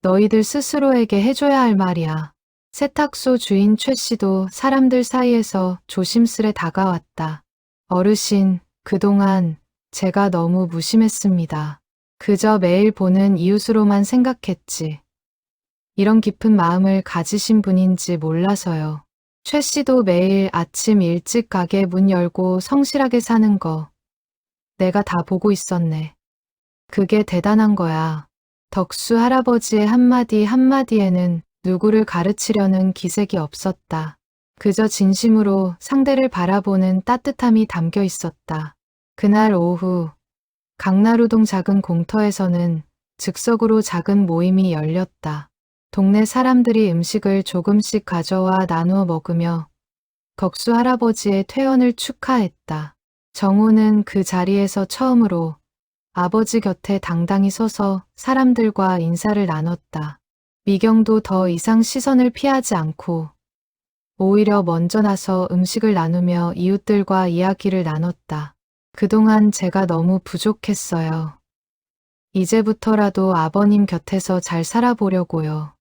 너희들 스스로에게 해줘야 할 말이야. 세탁소 주인 최 씨도 사람들 사이에서 조심스레 다가왔다. 어르신, 그동안 제가 너무 무심했습니다. 그저 매일 보는 이웃으로만 생각했지. 이런 깊은 마음을 가지신 분인지 몰라서요. 최 씨도 매일 아침 일찍 가게 문 열고 성실하게 사는 거 내가 다 보고 있었네. 그게 대단한 거야. 덕수 할아버지의 한마디 한마디에는 누구를 가르치려는 기색이 없었다. 그저 진심으로 상대를 바라보는 따뜻함이 담겨 있었다. 그날 오후 강나루동 작은 공터에서는 즉석으로 작은 모임이 열렸다. 동네 사람들이 음식을 조금씩 가져와 나누어 먹으며 덕수 할아버지의 퇴원을 축하했다. 정우는 그 자리에서 처음으로 아버지 곁에 당당히 서서 사람들과 인사를 나눴다. 미경도 더 이상 시선을 피하지 않고 오히려 먼저 나서 음식을 나누며 이웃들과 이야기를 나눴다. 그동안 제가 너무 부족했어요. 이제부터라도 아버님 곁에서 잘 살아보려고요.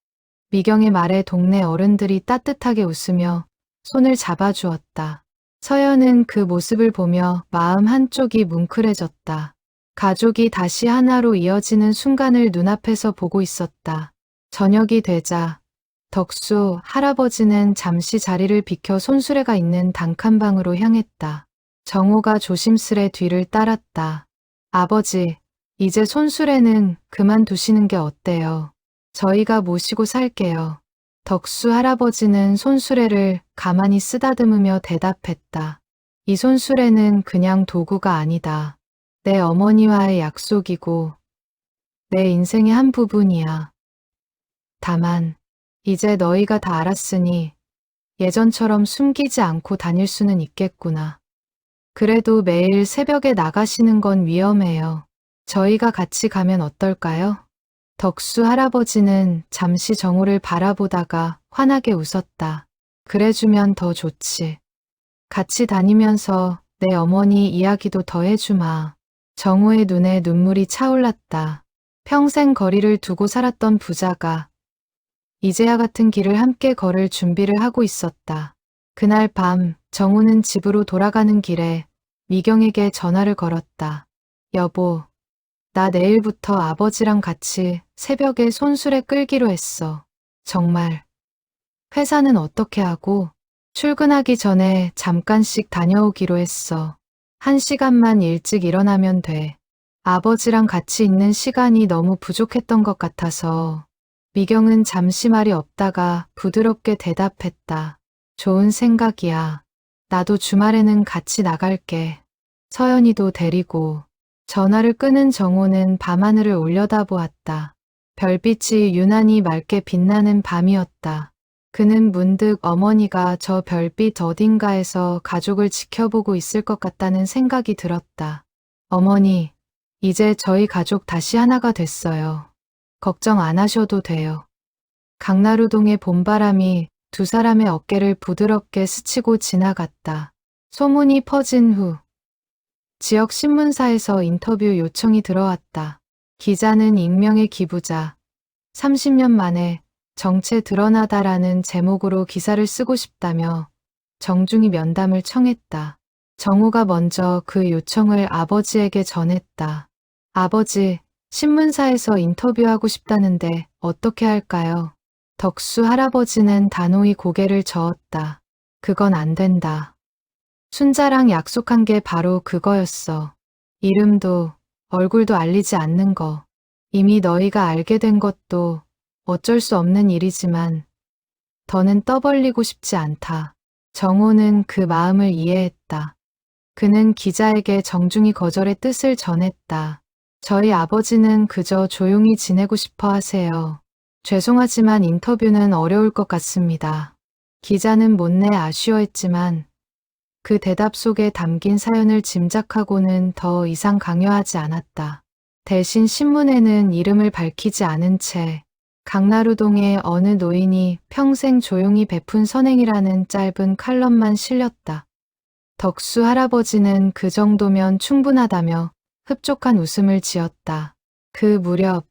미경의 말에 동네 어른들이 따뜻하게 웃으며 손을 잡아주었다. 서연은 그 모습을 보며 마음 한쪽이 뭉클해졌다. 가족이 다시 하나로 이어지는 순간을 눈앞에서 보고 있었다. 저녁이 되자 덕수 할아버지는 잠시 자리를 비켜 손수레가 있는 단칸방으로 향했다. 정호가 조심스레 뒤를 따랐다. 아버지, 이제 손수레는 그만두시는 게 어때요? 저희가 모시고 살게요. 덕수 할아버지는 손수레를 가만히 쓰다듬으며 대답했다. 이 손수레는 그냥 도구가 아니다. 내 어머니와의 약속이고 내 인생의 한 부분이야. 다만 이제 너희가 다 알았으니 예전처럼 숨기지 않고 다닐 수는 있겠구나. 그래도 매일 새벽에 나가시는 건 위험해요. 저희가 같이 가면 어떨까요? 덕수 할아버지는 잠시 정우를 바라보다가 환하게 웃었다. 그래주면 더 좋지. 같이 다니면서 내 어머니 이야기도 더 해주마. 정우의 눈에 눈물이 차올랐다. 평생 거리를 두고 살았던 부자가 이제야 같은 길을 함께 걸을 준비를 하고 있었다. 그날 밤 정우는 집으로 돌아가는 길에 미경에게 전화를 걸었다. 여보, 나 내일부터 아버지랑 같이 새벽에 손수레 끌기로 했어. 정말. 회사는 어떻게 하고? 출근하기 전에 잠깐씩 다녀오기로 했어. 1시간만 일찍 일어나면 돼. 아버지랑 같이 있는 시간이 너무 부족했던 것 같아서. 미경은 잠시 말이 없다가 부드럽게 대답했다. 좋은 생각이야. 나도 주말에는 같이 나갈게. 서연이도 데리고. 전화를 끊은 정호는 밤하늘을 올려다보았다. 별빛이 유난히 맑게 빛나는 밤이었다. 그는 문득 어머니가 저 별빛 어딘가에서 가족을 지켜보고 있을 것 같다는 생각이 들었다. 어머니, 이제 저희 가족 다시 하나가 됐어요. 걱정 안 하셔도 돼요. 강나루동의 봄바람이 두 사람의 어깨를 부드럽게 스치고 지나갔다. 소문이 퍼진 후 지역 신문사에서 인터뷰 요청이 들어왔다. 기자는 익명의 기부자, 30년 만에 정체 드러나다라는 제목으로 기사를 쓰고 싶다며 정중히 면담을 청했다. 정우가 먼저 그 요청을 아버지에게 전했다. 아버지, 신문사에서 인터뷰하고 싶다는데 어떻게 할까요? 덕수 할아버지는 단호히 고개를 저었다. 그건 안 된다. 순자랑 약속한 게 바로 그거였어. 이름도 얼굴도 알리지 않는 거. 이미 너희가 알게 된 것도 어쩔 수 없는 일이지만 더는 떠벌리고 싶지 않다. 정호는 그 마음을 이해했다. 그는 기자에게 정중히 거절의 뜻을 전했다. 저희 아버지는 그저 조용히 지내고 싶어 하세요. 죄송하지만 인터뷰는 어려울 것 같습니다. 기자는 못내 아쉬워했지만 그 대답 속에 담긴 사연을 짐작하고는 더 이상 강요하지 않았다. 대신 신문에는 이름을 밝히지 않은 채 강나루동의 어느 노인이 평생 조용히 베푼 선행이라는 짧은 칼럼만 실렸다. 덕수 할아버지는 그 정도면 충분하다며 흡족한 웃음을 지었다. 그 무렵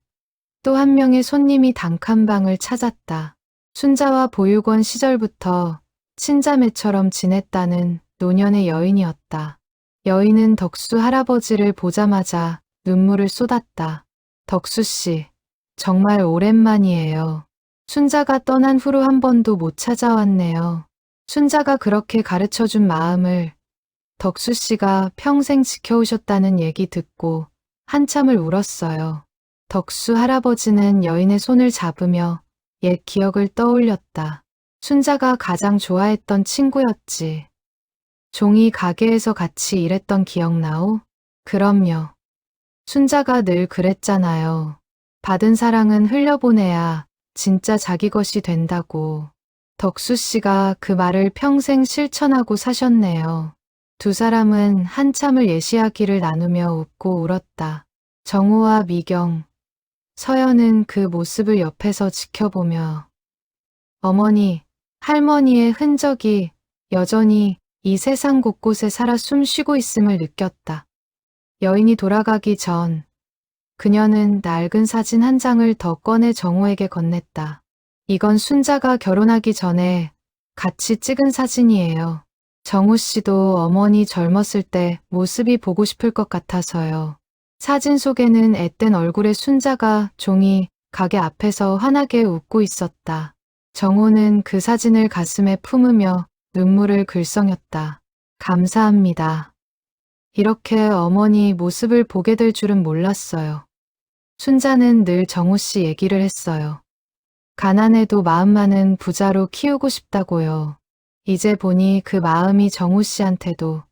또 한 명의 손님이 단칸방을 찾았다. 순자와 보육원 시절부터 친자매처럼 지냈다는 노년의 여인이었다. 여인은 덕수 할아버지를 보자마자 눈물을 쏟았다. 덕수 씨, 정말 오랜만이에요. 순자가 떠난 후로 한 번도 못 찾아왔네요. 순자가 그렇게 가르쳐준 마음을 덕수 씨가 평생 지켜오셨다는 얘기 듣고 한참을 울었어요. 덕수 할아버지는 여인의 손을 잡으며 옛 기억을 떠올렸다. 순자가 가장 좋아했던 친구였지. 종이 가게에서 같이 일했던 기억나오? 그럼요. 순자가 늘 그랬잖아요. 받은 사랑은 흘려보내야 진짜 자기 것이 된다고. 덕수 씨가 그 말을 평생 실천하고 사셨네요. 두 사람은 한참을 예시하기를 나누며 웃고 울었다. 정우와 미경, 서연은 그 모습을 옆에서 지켜보며 어머니, 할머니의 흔적이 여전히 이 세상 곳곳에 살아 숨쉬고 있음을 느꼈다. 여인이 돌아가기 전 그녀는 낡은 사진 한 장을 더 꺼내 정우에게 건넸다. 이건 순자가 결혼하기 전에 같이 찍은 사진이에요. 정우 씨도 어머니 젊었을 때 모습이 보고 싶을 것 같아서요. 사진 속에는 앳된 얼굴의 순자가 종이 가게 앞에서 환하게 웃고 있었다. 정호는 그 사진을 가슴에 품으며 눈물을 글썽였다. 감사합니다. 이렇게 어머니 모습을 보게 될 줄은 몰랐어요. 순자는 늘 정호 씨 얘기를 했어요. 가난해도 마음 많은 부자로 키우고 싶다고요. 이제 보니 그 마음이 정호 씨한테도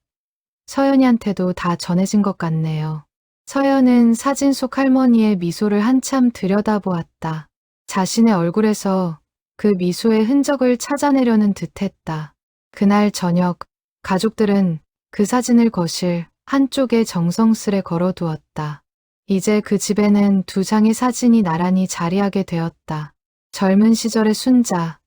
서연이한테도 다 전해진 것 같네요. 서연은 사진 속 할머니의 미소를 한참 들여다보았다. 자신의 얼굴에서 그 미소의 흔적을 찾아내려는 듯했다. 그날 저녁 가족들은 그 사진을 거실 한쪽에 정성스레 걸어두었다. 이제 그 집에는 두 장의 사진이 나란히 자리하게 되었다. 젊은 시절의 순자,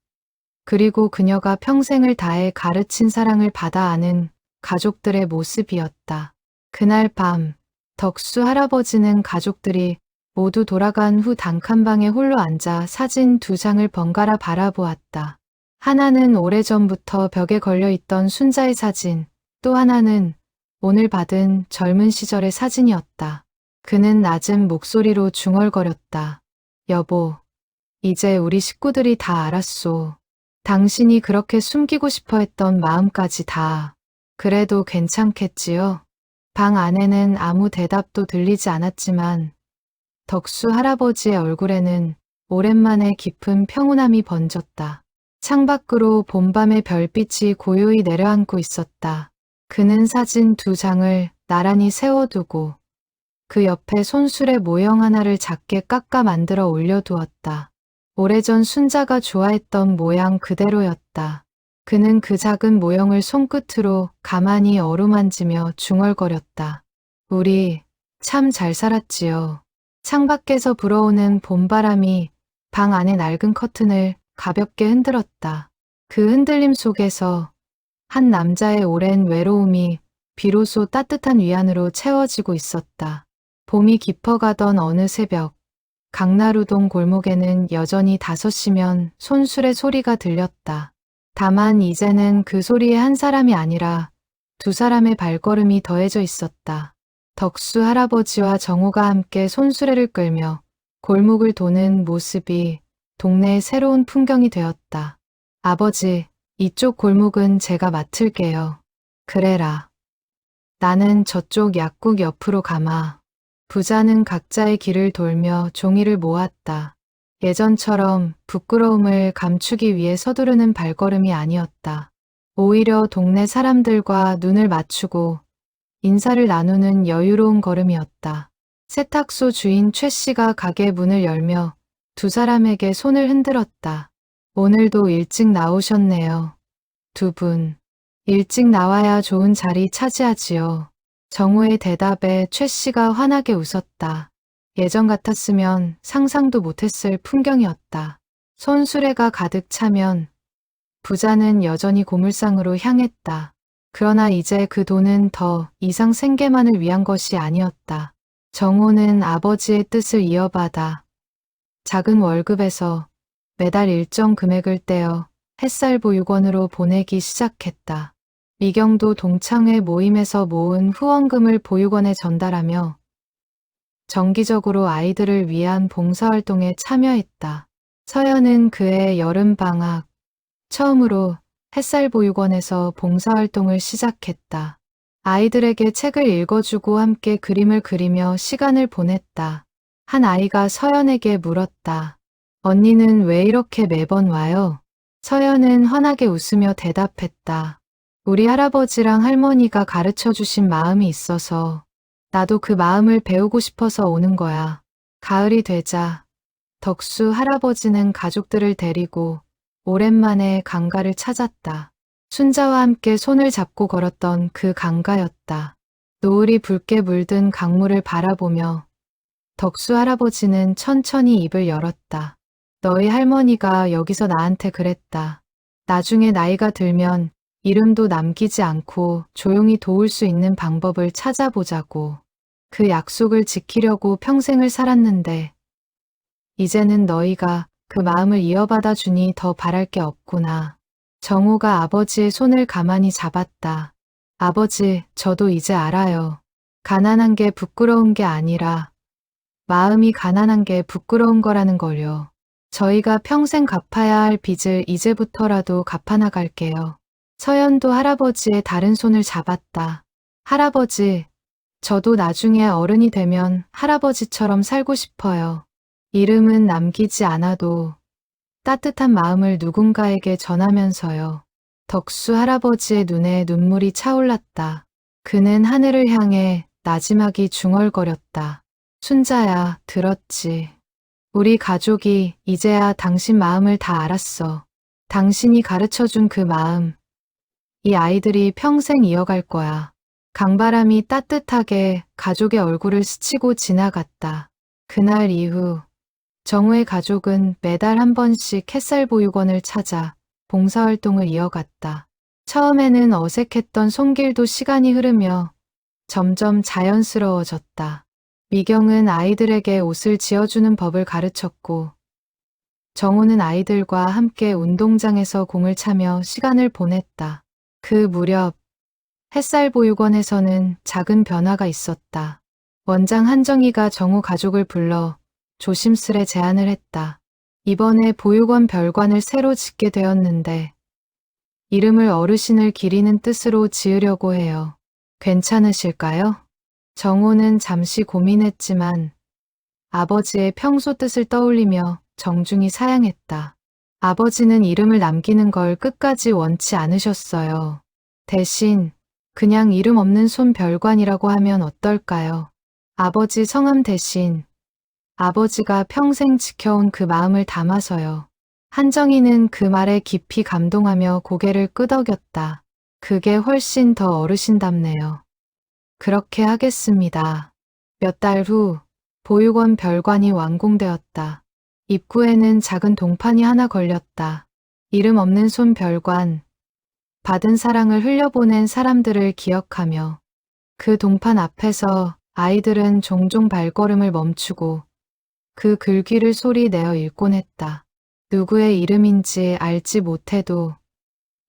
그리고 그녀가 평생을 다해 가르친 사랑을 받아 안은 가족들의 모습이었다. 그날 밤 덕수 할아버지는 가족들이 모두 돌아간 후 단칸방에 홀로 앉아 사진 두 장을 번갈아 바라보았다. 하나는 오래전부터 벽에 걸려있던 순자의 사진, 또 하나는 오늘 받은 젊은 시절의 사진이었다. 그는 낮은 목소리로 중얼거렸다. 여보, 이제 우리 식구들이 다 알았소. 당신이 그렇게 숨기고 싶어 했던 마음까지 다. 그래도 괜찮겠지요? 방 안에는 아무 대답도 들리지 않았지만 덕수 할아버지의 얼굴에는 오랜만에 깊은 평온함이 번졌다. 창밖으로 봄밤의 별빛이 고요히 내려앉고 있었다. 그는 사진 두 장을 나란히 세워두고 그 옆에 손수레 모형 하나를 작게 깎아 만들어 올려두었다. 오래전 순자가 좋아했던 모양 그대로였다. 그는 그 작은 모형을 손끝으로 가만히 어루만지며 중얼거렸다. 우리 참 잘 살았지요. 창밖에서 불어오는 봄바람이 방 안의 낡은 커튼을 가볍게 흔들었다. 그 흔들림 속에서 한 남자의 오랜 외로움이 비로소 따뜻한 위안으로 채워지고 있었다. 봄이 깊어가던 어느 새벽, 강나루동 골목에는 여전히 5시면 손수레 소리가 들렸다. 다만 이제는 그 소리에 한 사람이 아니라 2사람의 발걸음이 더해져 있었다. 덕수 할아버지와 정호가 함께 손수레를 끌며 골목을 도는 모습이 동네의 새로운 풍경이 되었다. 아버지, 이쪽 골목은 제가 맡을게요. 그래라. 나는 저쪽 약국 옆으로 가마. 부자는 각자의 길을 돌며 종이를 모았다. 예전처럼 부끄러움을 감추기 위해 서두르는 발걸음이 아니었다. 오히려 동네 사람들과 눈을 맞추고 인사를 나누는 여유로운 걸음이었다. 세탁소 주인 최 씨가 가게 문을 열며 2사람에게 손을 흔들었다. 오늘도 일찍 나오셨네요. 2분. 일찍 나와야 좋은 자리 차지하지요. 정우의 대답에 최 씨가 환하게 웃었다. 예전 같았으면 상상도 못했을 풍경이었다. 손수레가 가득 차면 부자는 여전히 고물상으로 향했다. 그러나 이제 그 돈은 더 이상 생계만을 위한 것이 아니었다. 정호는 아버지의 뜻을 이어받아 작은 월급에서 매달 일정 금액을 떼어 햇살보육원으로 보내기 시작했다. 미경도 동창회 모임에서 모은 후원금을 보육원에 전달하며 정기적으로 아이들을 위한 봉사활동에 참여했다. 서연은 그해 여름방학 처음으로 햇살보육원에서 봉사활동을 시작했다. 아이들에게 책을 읽어주고 함께 그림을 그리며 시간을 보냈다. 한 아이가 서연에게 물었다. 언니는 왜 이렇게 매번 와요? 서연은 환하게 웃으며 대답했다. 우리 할아버지랑 할머니가 가르쳐 주신 마음이 있어서 나도 그 마음을 배우고 싶어서 오는 거야. 가을이 되자 덕수 할아버지는 가족들을 데리고 오랜만에 강가를 찾았다. 순자와 함께 손을 잡고 걸었던 그 강가였다. 노을이 붉게 물든 강물을 바라보며 덕수 할아버지는 천천히 입을 열었다. 너희 할머니가 여기서 나한테 그랬다. 나중에 나이가 들면 이름도 남기지 않고 조용히 도울 수 있는 방법을 찾아보자고. 그 약속을 지키려고 평생을 살았는데 이제는 너희가 그 마음을 이어받아 주니 더 바랄 게 없구나. 정호가 아버지의 손을 가만히 잡았다. 아버지, 저도 이제 알아요. 가난한 게 부끄러운 게 아니라 마음이 가난한 게 부끄러운 거라는 걸요. 저희가 평생 갚아야 할 빚을 이제부터라도 갚아나갈게요. 서연도 할아버지의 다른 손을 잡았다. 할아버지, 저도 나중에 어른이 되면 할아버지처럼 살고 싶어요. 이름은 남기지 않아도 따뜻한 마음을 누군가에게 전하면서요. 덕수 할아버지의 눈에 눈물이 차올랐다. 그는 하늘을 향해 나지막이 중얼거렸다. 순자야, 들었지. 우리 가족이 이제야 당신 마음을 다 알았어. 당신이 가르쳐준 그 마음. 이 아이들이 평생 이어갈 거야. 강바람이 따뜻하게 가족의 얼굴을 스치고 지나갔다. 그날 이후 정우의 가족은 매달 한 번씩 햇살보육원을 찾아 봉사활동을 이어갔다. 처음에는 어색했던 손길도 시간이 흐르며 점점 자연스러워졌다. 미경은 아이들에게 옷을 지어주는 법을 가르쳤고 정우는 아이들과 함께 운동장에서 공을 차며 시간을 보냈다. 그 무렵 햇살보육원에서는 작은 변화가 있었다. 원장 한정희가 정우 가족을 불러 조심스레 제안을 했다. 이번에 보육원 별관을 새로 짓게 되었는데 이름을 어르신을 기리는 뜻으로 지으려고 해요. 괜찮으실까요? 정호는 잠시 고민했지만 아버지의 평소 뜻을 떠올리며 정중히 사양했다. 아버지는 이름을 남기는 걸 끝까지 원치 않으셨어요. 대신 그냥 이름 없는 손별관이라고 하면 어떨까요? 아버지 성함 대신 아버지가 평생 지켜온 그 마음을 담아서요. 한정희는 그 말에 깊이 감동하며 고개를 끄덕였다. 그게 훨씬 더 어르신답네요. 그렇게 하겠습니다. 몇 달 후 보육원 별관이 완공되었다. 입구에는 작은 동판이 하나 걸렸다. 이름 없는 손 별관. 받은 사랑을 흘려보낸 사람들을 기억하며 그 동판 앞에서 아이들은 종종 발걸음을 멈추고 그 글귀를 소리 내어 읽곤 했다. 누구의 이름인지 알지 못해도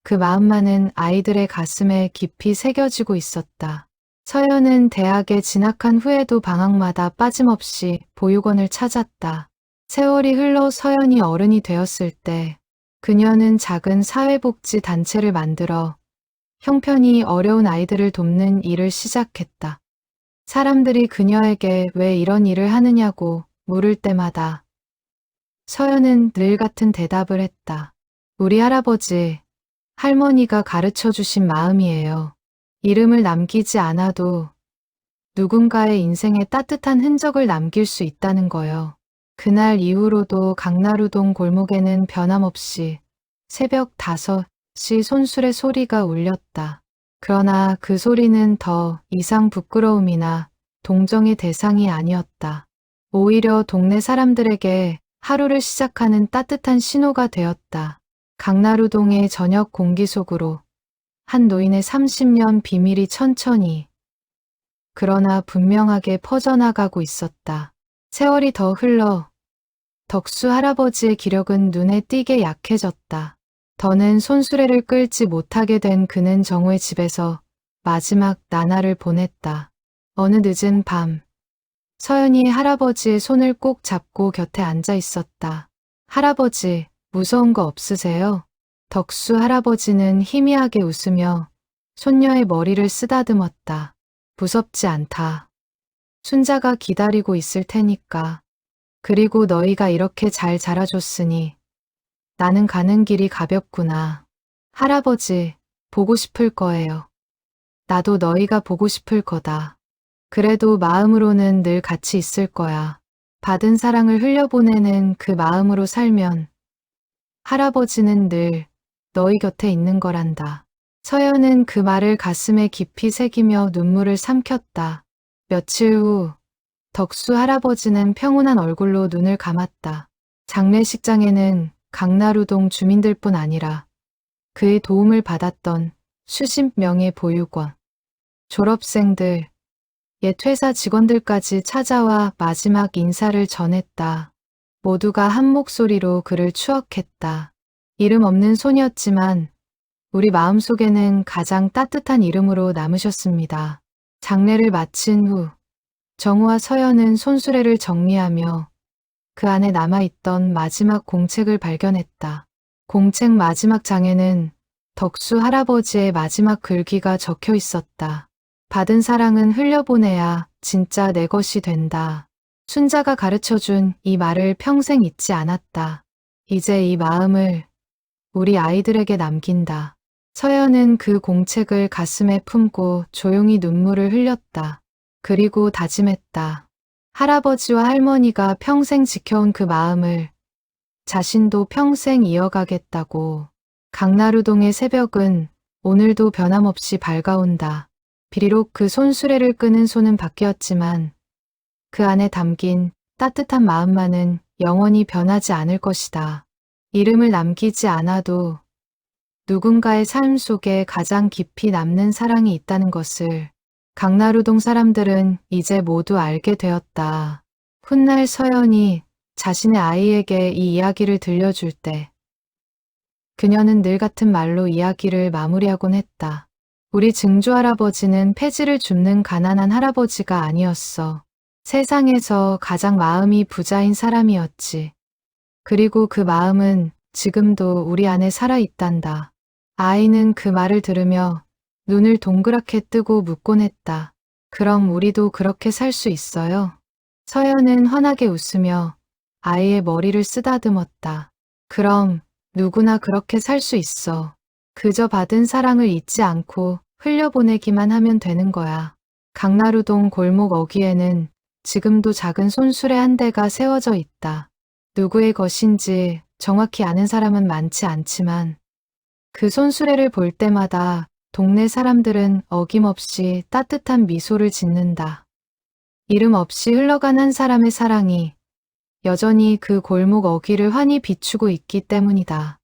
그 마음만은 아이들의 가슴에 깊이 새겨지고 있었다. 서연은 대학에 진학한 후에도 방학마다 빠짐없이 보육원을 찾았다. 세월이 흘러 서연이 어른이 되었을 때 그녀는 작은 사회복지 단체를 만들어 형편이 어려운 아이들을 돕는 일을 시작했다. 사람들이 그녀에게 왜 이런 일을 하느냐고 물을 때마다 서연은 늘 같은 대답을 했다. 우리 할아버지, 할머니가 가르쳐 주신 마음이에요. 이름을 남기지 않아도 누군가의 인생에 따뜻한 흔적을 남길 수 있다는 거요. 그날 이후로도 강나루동 골목에는 변함없이 새벽 5시 손수레 소리가 울렸다. 그러나 그 소리는 더 이상 부끄러움이나 동정의 대상이 아니었다. 오히려 동네 사람들에게 하루를 시작하는 따뜻한 신호가 되었다. 강나루동의 저녁 공기 속으로 한 노인의 30년 비밀이 천천히 그러나 분명하게 퍼져나가고 있었다. 세월이 더 흘러 덕수 할아버지의 기력은 눈에 띄게 약해졌다. 더는 손수레를 끌지 못하게 된 그는 정우의 집에서 마지막 나날을 보냈다. 어느 늦은 밤, 서연이 할아버지의 손을 꼭 잡고 곁에 앉아 있었다. 할아버지, 무서운 거 없으세요? 덕수 할아버지는 희미하게 웃으며 손녀의 머리를 쓰다듬었다. 무섭지 않다. 순자가 기다리고 있을 테니까. 그리고 너희가 이렇게 잘 자라줬으니 나는 가는 길이 가볍구나. 할아버지, 보고 싶을 거예요. 나도 너희가 보고 싶을 거다. 그래도 마음으로는 늘 같이 있을 거야. 받은 사랑을 흘려보내는 그 마음으로 살면 할아버지는 늘 너희 곁에 있는 거란다. 서연은 그 말을 가슴에 깊이 새기며 눈물을 삼켰다. 며칠 후 덕수 할아버지는 평온한 얼굴로 눈을 감았다. 장례식장에는 강나루동 주민들뿐 아니라 그의 도움을 받았던 수십 명의 보육원, 졸업생들, 옛 회사 직원들까지 찾아와 마지막 인사를 전했다. 모두가 한 목소리로 그를 추억했다. 이름 없는 손이었지만 우리 마음속에는 가장 따뜻한 이름으로 남으셨습니다. 장례를 마친 후 정우와 서연은 손수레를 정리하며 그 안에 남아있던 마지막 공책을 발견했다. 공책 마지막 장에는 덕수 할아버지의 마지막 글귀가 적혀 있었다. 받은 사랑은 흘려보내야 진짜 내 것이 된다. 순자가 가르쳐준 이 말을 평생 잊지 않았다. 이제 이 마음을 우리 아이들에게 남긴다. 서연은 그 공책을 가슴에 품고 조용히 눈물을 흘렸다. 그리고 다짐했다. 할아버지와 할머니가 평생 지켜온 그 마음을 자신도 평생 이어가겠다고. 강나루동의 새벽은 오늘도 변함없이 밝아온다. 비록 그 손수레를 끄는 손은 바뀌었지만 그 안에 담긴 따뜻한 마음만은 영원히 변하지 않을 것이다. 이름을 남기지 않아도 누군가의 삶 속에 가장 깊이 남는 사랑이 있다는 것을 강나루동 사람들은 이제 모두 알게 되었다. 훗날 서연이 자신의 아이에게 이 이야기를 들려줄 때 그녀는 늘 같은 말로 이야기를 마무리하곤 했다. 우리 증조할아버지는 폐지를 줍는 가난한 할아버지가 아니었어. 세상에서 가장 마음이 부자인 사람이었지. 그리고 그 마음은 지금도 우리 안에 살아있단다. 아이는 그 말을 들으며 눈을 동그랗게 뜨고 묻곤 했다. 그럼 우리도 그렇게 살 수 있어요? 서연은 환하게 웃으며 아이의 머리를 쓰다듬었다. 그럼 누구나 그렇게 살 수 있어. 그저 받은 사랑을 잊지 않고 흘려보내기만 하면 되는 거야. 강나루동 골목 어귀에는 지금도 작은 손수레 한 대가 세워져 있다. 누구의 것인지 정확히 아는 사람은 많지 않지만 그 손수레를 볼 때마다 동네 사람들은 어김없이 따뜻한 미소를 짓는다. 이름 없이 흘러간 한 사람의 사랑이 여전히 그 골목 어귀를 환히 비추고 있기 때문이다.